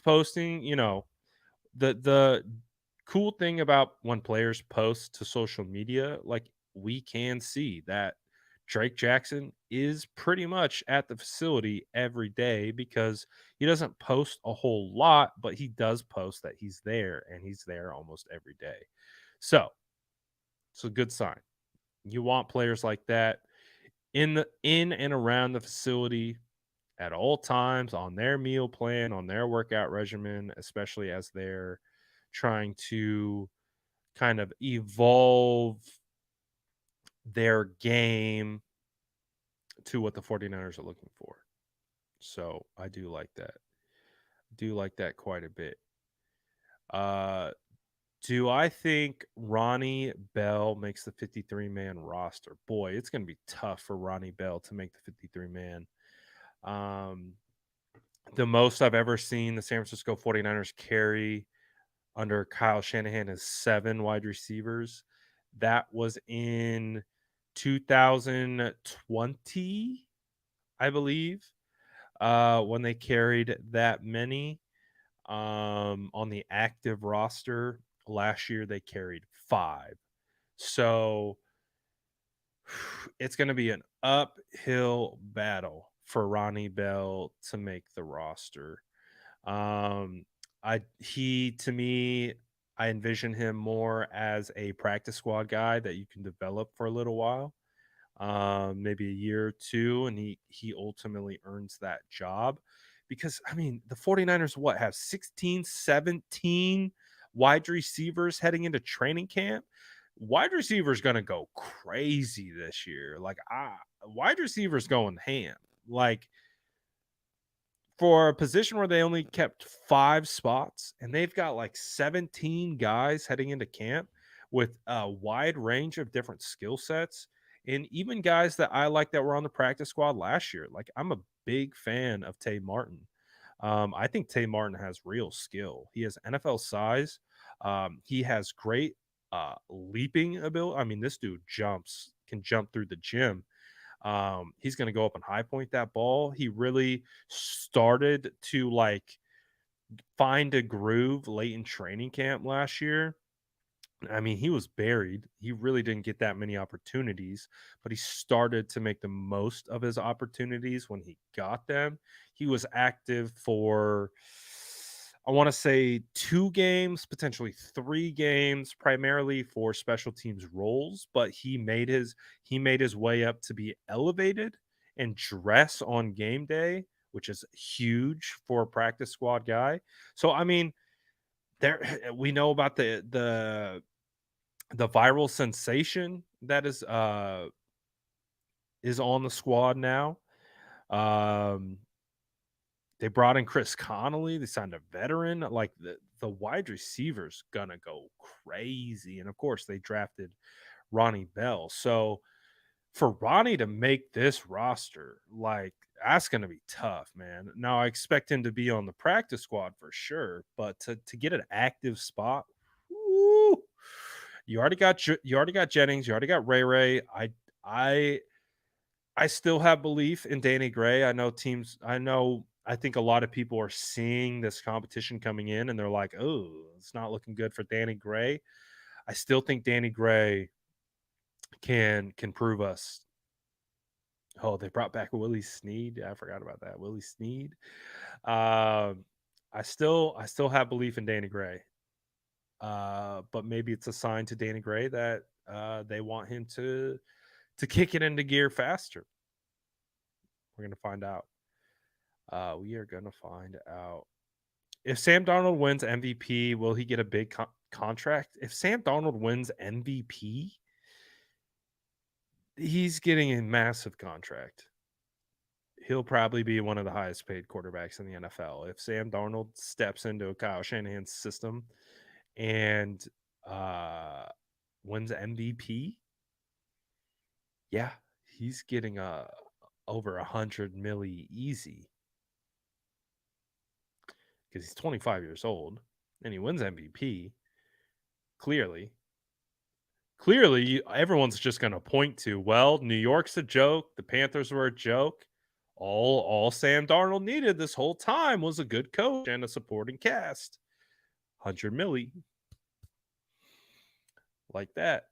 posting. The cool thing about when players post to social media, like we can see that Drake Jackson is pretty much at the facility every day because he doesn't post a whole lot, but he does post that he's there and he's there almost every day. So it's a good sign. You want players like that in and around the facility at all times on their meal plan, on their workout regimen, especially as they're trying to kind of evolve their game to what the 49ers are looking for. So I do like that. Do like that quite a bit. Uh Do I think Ronnie Bell makes the 53-man roster? Boy, it's going to be tough for Ronnie Bell to make the 53-man. The most I've ever seen the San Francisco 49ers carry under Kyle Shanahan is 7 wide receivers. That was in 2020, I believe, when they carried that many on the active roster. Last year, they carried 5. So it's going to be an uphill battle for Ronnie Bell to make the roster. To me, I envision him more as a practice squad guy that you can develop for a little while, maybe a year or two, and he ultimately earns that job. Because I mean, the 49ers have 16, 17 wide receivers heading into training camp. Wide receivers going to go crazy this year. Like wide receivers going ham. Like for a position where they only kept 5 spots and they've got like 17 guys heading into camp with a wide range of different skill sets, and even guys that I like that were on the practice squad last year. Like I'm a big fan of Tay Martin. I think Tay Martin has real skill. He has NFL size. He has great leaping ability. I mean, this dude can jump through the gym. He's going to go up and high point that ball. He really started to like find a groove late in training camp last year. I mean, he was buried. He really didn't get that many opportunities, but he started to make the most of his opportunities when he got them. He was active for, I want to say, 2 games, potentially 3 games, primarily for special teams roles, but he made his way up to be elevated and dress on game day, which is huge for a practice squad guy. So I mean, there we know about the viral sensation that is on the squad now. Um, they brought in Chris Connolly. They signed a veteran. Like the wide receivers gonna go crazy, and of course they drafted Ronnie Bell. So for Ronnie to make this roster, like that's gonna be tough, man. Now I expect him to be on the practice squad for sure, but to get an active spot, woo, you already got Jennings, you already got Ray. I I still have belief in Danny Gray. I think a lot of people are seeing this competition coming in and they're like, "Oh, it's not looking good for Danny Gray." I still think Danny Gray can prove us. Oh, they brought back Willie Snead. I forgot about that. Willie Snead. Um, I still have belief in Danny Gray. But maybe it's a sign to Danny Gray that they want him to kick it into gear faster. We're gonna find out. We are gonna find out. If Sam Darnold wins MVP, will he get a big contract? If Sam Darnold wins MVP, he's getting a massive contract. He'll probably be one of the highest paid quarterbacks in the NFL. If Sam Darnold steps into a Kyle Shanahan system and uh, wins MVP, yeah, he's getting over 100 milli easy because he's 25 years old and he wins MVP. Clearly, everyone's just going to point to, well, New York's a joke. The Panthers were a joke. All Sam Darnold needed this whole time was a good coach and a supporting cast. 100 milli. Like that.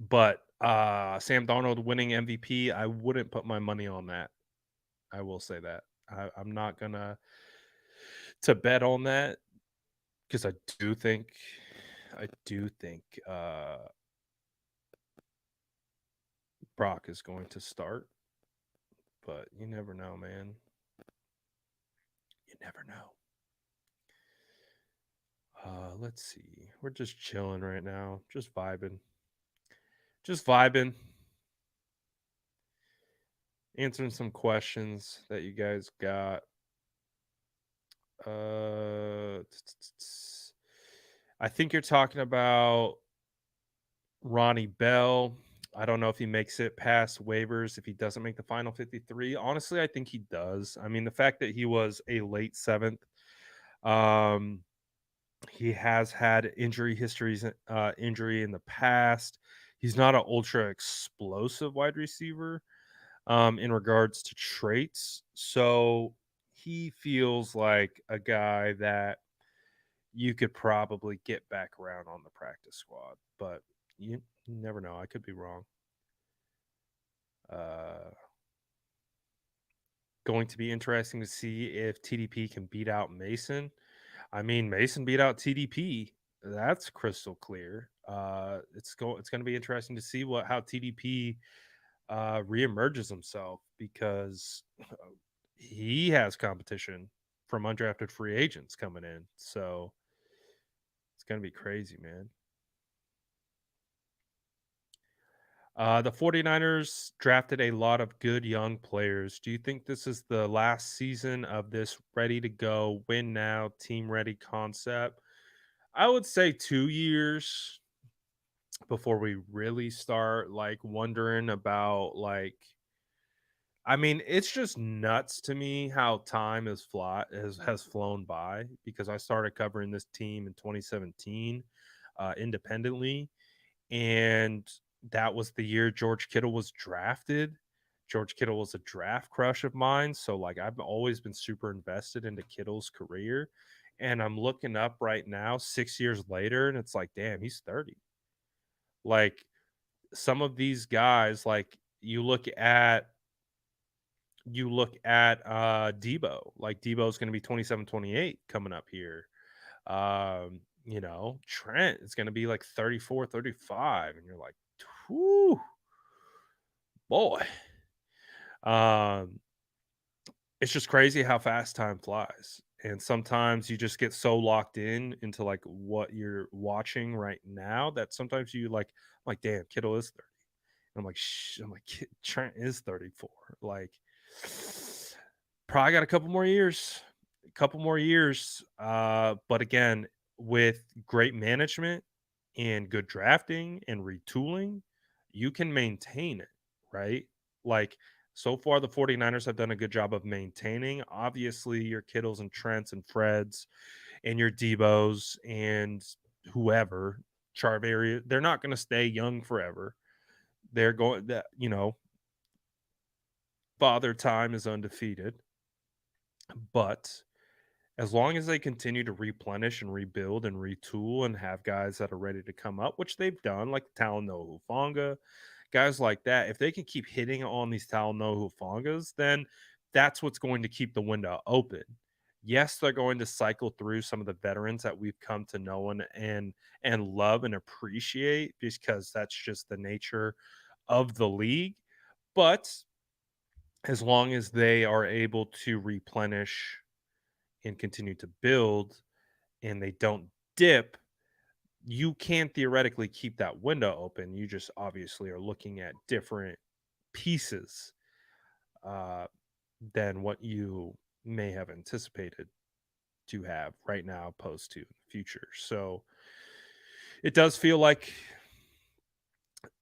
But Sam Darnold winning MVP, I wouldn't put my money on that. I will say that. I'm not going to bet on that because I do think Brock is going to start. But you never know, man. You never know. Let's see. We're just chilling right now. Just vibing. Answering some questions that you guys got. I think you're talking about Ronnie Bell. I don't know if he makes it past waivers if he doesn't make the final 53. Honestly, I think he does. I mean, the fact that he was a late seventh, um, he has had injury in the past. He's not an ultra explosive wide receiver in regards to traits. So he feels like a guy that you could probably get back around on the practice squad, but you never know. I could be wrong. Uh, Going to be interesting to see if TDP can beat out Mason. I mean, Mason beat out TDP. That's crystal clear. It's going to be interesting to see how TDP reemerges himself because he has competition from undrafted free agents coming in. So it's going to be crazy, man. The 49ers drafted a lot of good young players. Do you think this is the last season of this ready to go, win now, team ready concept? I would say 2 years before we really start like wondering about like I mean, it's just nuts to me how time has flown by because I started covering this team in 2017 independently, and that was the year George Kittle was drafted. George Kittle was a draft crush of mine, so like I've always been super invested into Kittle's career. And I'm looking up right now, 6 years later, and it's like, damn, he's 30. Like some of these guys, like you look at Debo. Like Debo's gonna be 27, 28 coming up here. Trent is going to be like 34, 35, and you're like, whoo, boy. Um, it's just crazy how fast time flies. And sometimes you just get so locked into like what you're watching right now that sometimes I'm like, damn, Kittle is 30. And I'm like, Trent is 34. Like, probably got a couple more years. But again, with great management and good drafting and retooling, you can maintain it, right? Like so far, the 49ers have done a good job of maintaining. Obviously, your Kittles and Trents and Freds and your Debos and whoever, Charvarius, they're not going to stay young forever. They're going that, father time is undefeated. But as long as they continue to replenish and rebuild and retool and have guys that are ready to come up, which they've done, like Talanoa Hufanga, guys like that, if they can keep hitting on these Talanoa Hufangas, then that's what's going to keep the window open. Yes, they're going to cycle through some of the veterans that we've come to know and love and appreciate because that's just the nature of the league. But as long as they are able to replenish and continue to build and they don't dip, you can theoretically keep that window open. You just obviously are looking at different pieces uh, than what you may have anticipated to have right now, opposed to in the future. So it does feel like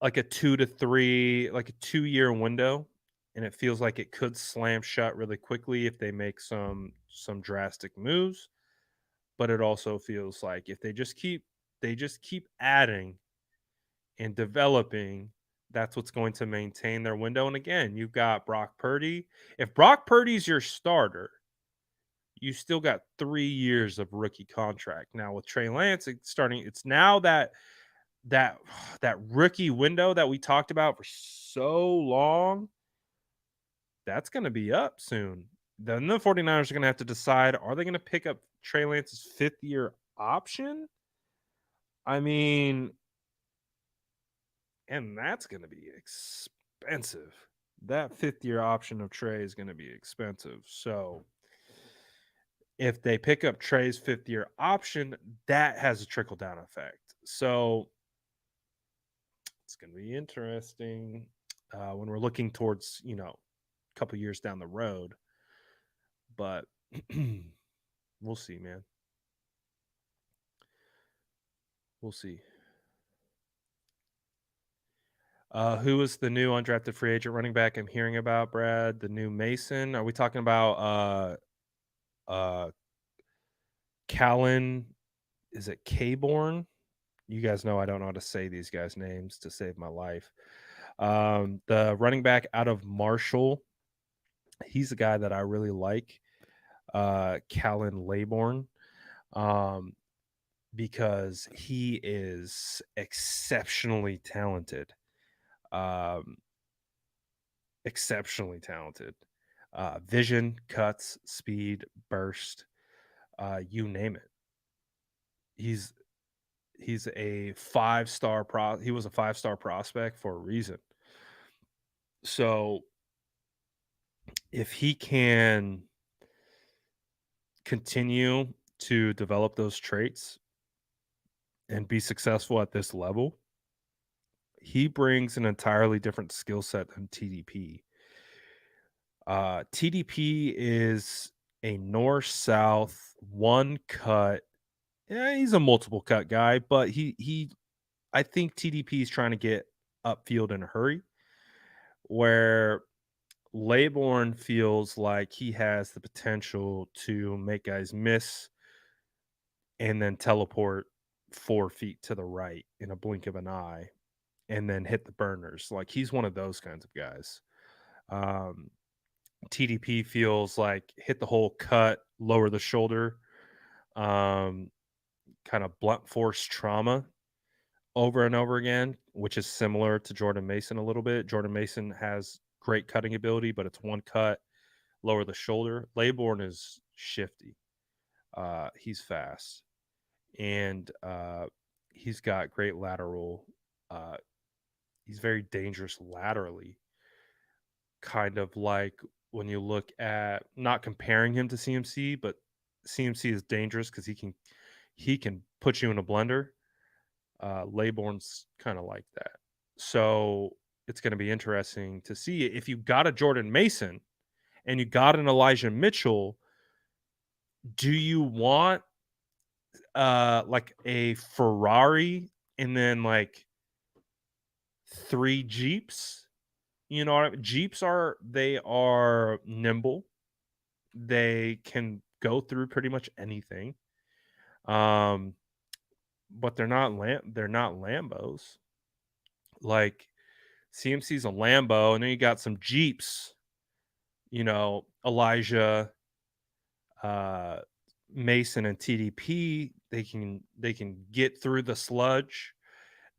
a 2 to 3, like a 2 year window, and it feels like it could slam shut really quickly if they make some drastic moves. But it also feels like if they just keep adding and developing, that's what's going to maintain their window. And again, you've got Brock Purdy. If Brock Purdy's your starter, you still got 3 years of rookie contract. Now with Trey Lance, it's now that that rookie window that we talked about for so long, that's going to be up soon. Then the 49ers are going to have to decide, are they going to pick up Trey Lance's 5th-year option? I mean, and that's going to be expensive. That 5th-year option of Trey is going to be expensive. So if they pick up Trey's 5th-year option, that has a trickle-down effect. So it's going to be interesting when we're looking towards, a couple years down the road. But we'll see, man. We'll see. Who is the new undrafted free agent running back I'm hearing about, Brad? The new Mason? Are we talking about Callan? Is it Caborn? You guys know I don't know how to say these guys' names to save my life. The running back out of Marshall, he's a guy that I really like. Callan Laybourne. Because he is exceptionally talented. Exceptionally talented. Vision, cuts, speed, burst, you name it. He's a 5-star he was a 5-star prospect for a reason. So if he can continue to develop those traits and be successful at this level, he brings an entirely different skill set than TDP. TDP is a north-south, one cut. Yeah, he's a multiple cut guy, but I think TDP is trying to get upfield in a hurry, where Laybourne feels like he has the potential to make guys miss and then teleport 4 feet to the right in a blink of an eye and then hit the burners. Like, he's one of those kinds of guys. TDP feels like hit the hole, cut, lower the shoulder, kind of blunt force trauma over and over again, which is similar to Jordan Mason a little bit. Jordan Mason has great cutting ability, but it's one cut, lower the shoulder. Laybourne is shifty. He's fast, and he's got great lateral. He's very dangerous laterally, kind of like when you look at, not comparing him to CMC, but CMC is dangerous because he can put you in a blender. Laybourne's kind of like that. So it's going to be interesting to see if you got a Jordan Mason and you got an Elijah Mitchell. Do you want like a Ferrari and then like 3 Jeeps? You know what I mean? Jeeps are nimble. They can go through pretty much anything. But they're not Lambos. Like, CMC's a Lambo, and then you got some Jeeps. You know, Elijah, Mason, and TDP. They can get through the sludge.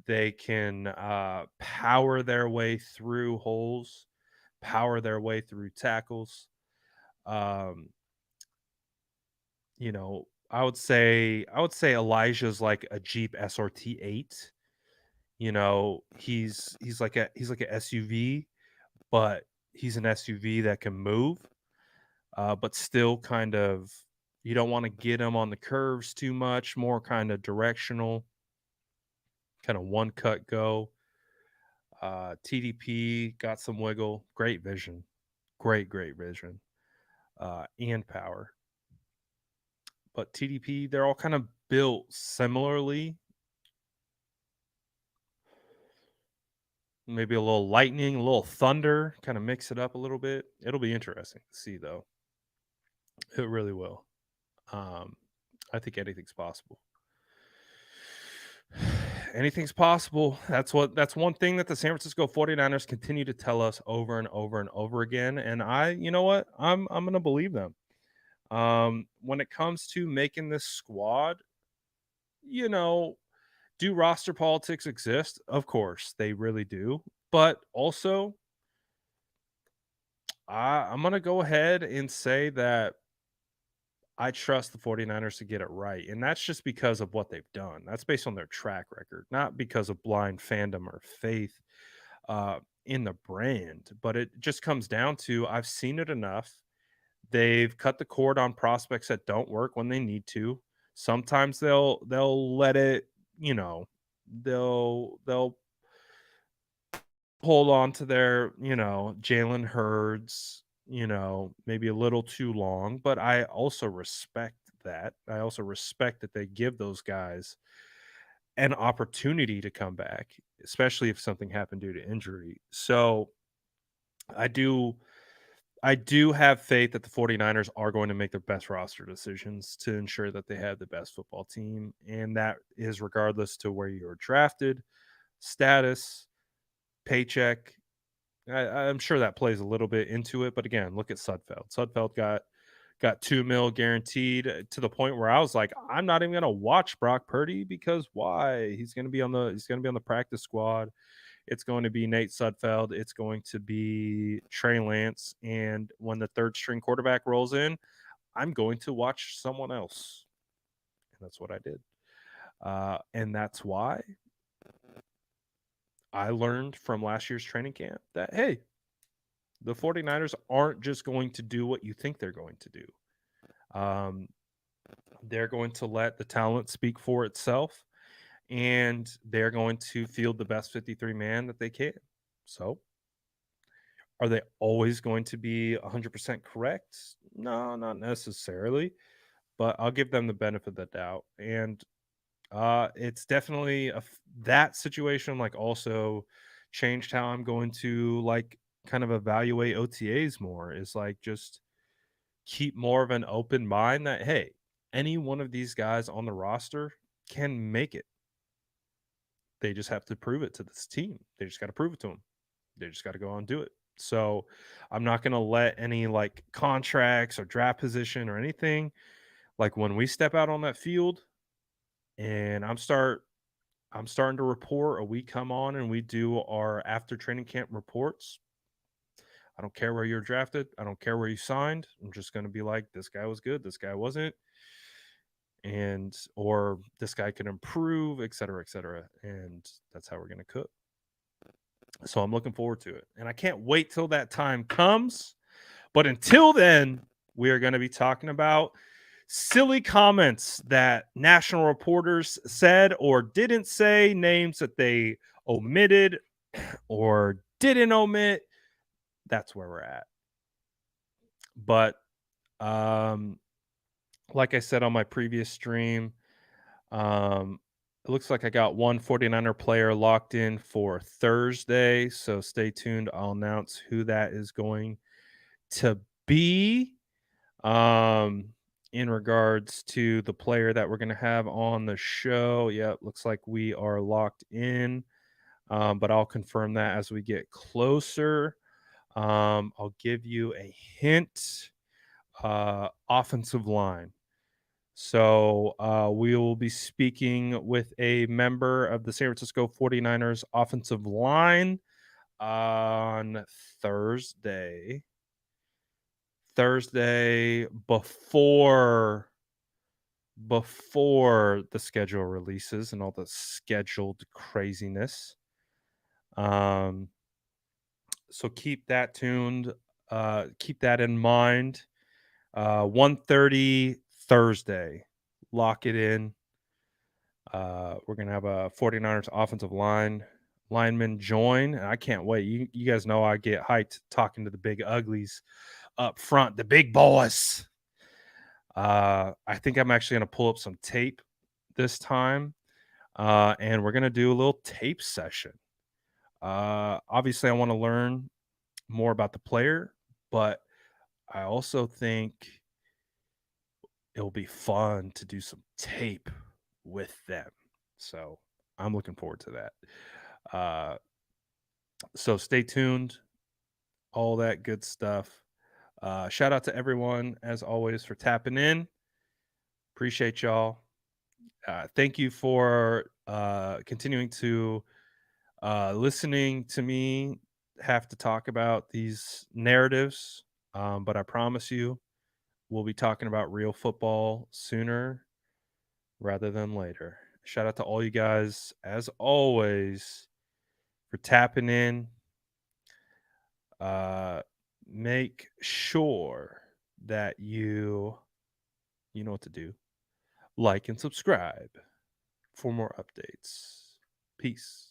They can power their way through holes, power their way through tackles. You know, I would say Elijah's like a Jeep SRT 8. You know, he's like a SUV, but he's an SUV that can move, but still kind of, you don't want to get him on the curves too much, more kind of directional, kind of one cut go. TDP got some wiggle, great vision, great vision, and power. But TDP, they're all kind of built similarly. Maybe a little lightning, a little thunder, kind of mix it up a little bit. It'll be interesting to see, though. It really will. I think anything's possible. Anything's possible. That's one thing that the San Francisco 49ers continue to tell us over and over and over again. And you know what? I'm going to believe them. When it comes to making this squad, you know, do roster politics exist? Of course, they really do. But also, I'm going to go ahead and say that I trust the 49ers to get it right. And that's just because of what they've done. That's based on their track record, not because of blind fandom or faith in the brand. But it just comes down to, I've seen it enough. They've cut the cord on prospects that don't work when they need to. Sometimes they'll let it, you know, they'll hold on to their, you know, Jalen Hurds, you know, maybe a little too long. But I also respect that. I also respect that they give those guys an opportunity to come back, especially if something happened due to injury. So I do have faith that the 49ers are going to make their best roster decisions to ensure that they have the best football team. And that is regardless to where you're drafted, status, paycheck. I'm sure that plays a little bit into it. But again, look at Sudfeld. Sudfeld got $2 million guaranteed to the point where I was like, I'm not even going to watch Brock Purdy because why? He's going to be on the practice squad. It's going to be Nate Sudfeld. It's going to be Trey Lance. And when the third string quarterback rolls in, I'm going to watch someone else. And that's what I did. And that's why I learned from last year's training camp that, hey, the 49ers aren't just going to do what you think they're going to do. They're going to let the talent speak for itself. And they're going to field the best 53 man that they can. So are they always going to be 100% correct? No, not necessarily, but I'll give them the benefit of the doubt. And it's definitely that situation like also changed how I'm going to like kind of evaluate OTAs more, is like just keep more of an open mind that, hey, any one of these guys on the roster can make it. They just have to prove it to this team. They just got to prove it to them. They just got to go on and do it. So I'm not going to let any like contracts or draft position or anything, like when we step out on that field and I'm starting to report, or we come on and we do our after training camp reports. I don't care where you're drafted. I don't care where you signed. I'm just going to be like, this guy was good. This guy wasn't. And or this guy can improve, et cetera, and that's how we're going to cook. So I'm looking forward to it, and I can't wait till that time comes. But until then, we are going to be talking about silly comments that national reporters said or didn't say, names that they omitted or didn't omit. That's where we're at. But like I said on my previous stream, it looks like I got one 49er player locked in for Thursday. So stay tuned. I'll announce who that is going to be in regards to the player that we're going to have on the show. Yeah, it looks like we are locked in, but I'll confirm that as we get closer. I'll give you a hint. Offensive line. So we will be speaking with a member of the San Francisco 49ers offensive line on Thursday before the schedule releases and all the scheduled craziness. So keep that tuned. Keep that in mind. 1:30 Thursday. Lock it in. We're going to have a 49ers offensive lineman join. And I can't wait. You guys know I get hyped talking to the big uglies up front, the big boys. I think I'm actually going to pull up some tape this time. And we're going to do a little tape session. Obviously, I want to learn more about the player, but I also think it'll be fun to do some tape with them. So I'm looking forward to that. So stay tuned. All that good stuff. Shout out to everyone, as always, for tapping in. Appreciate y'all. Thank you for continuing to listening to me have to talk about these narratives. But I promise you, we'll be talking about real football sooner rather than later. Shout out to all you guys, as always, for tapping in. Make sure that you know what to do. Like and subscribe for more updates. Peace.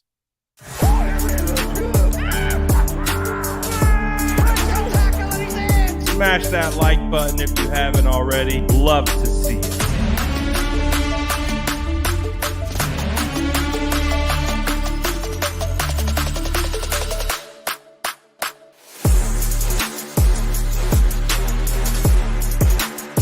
Smash that like button if you haven't already. Love to see it.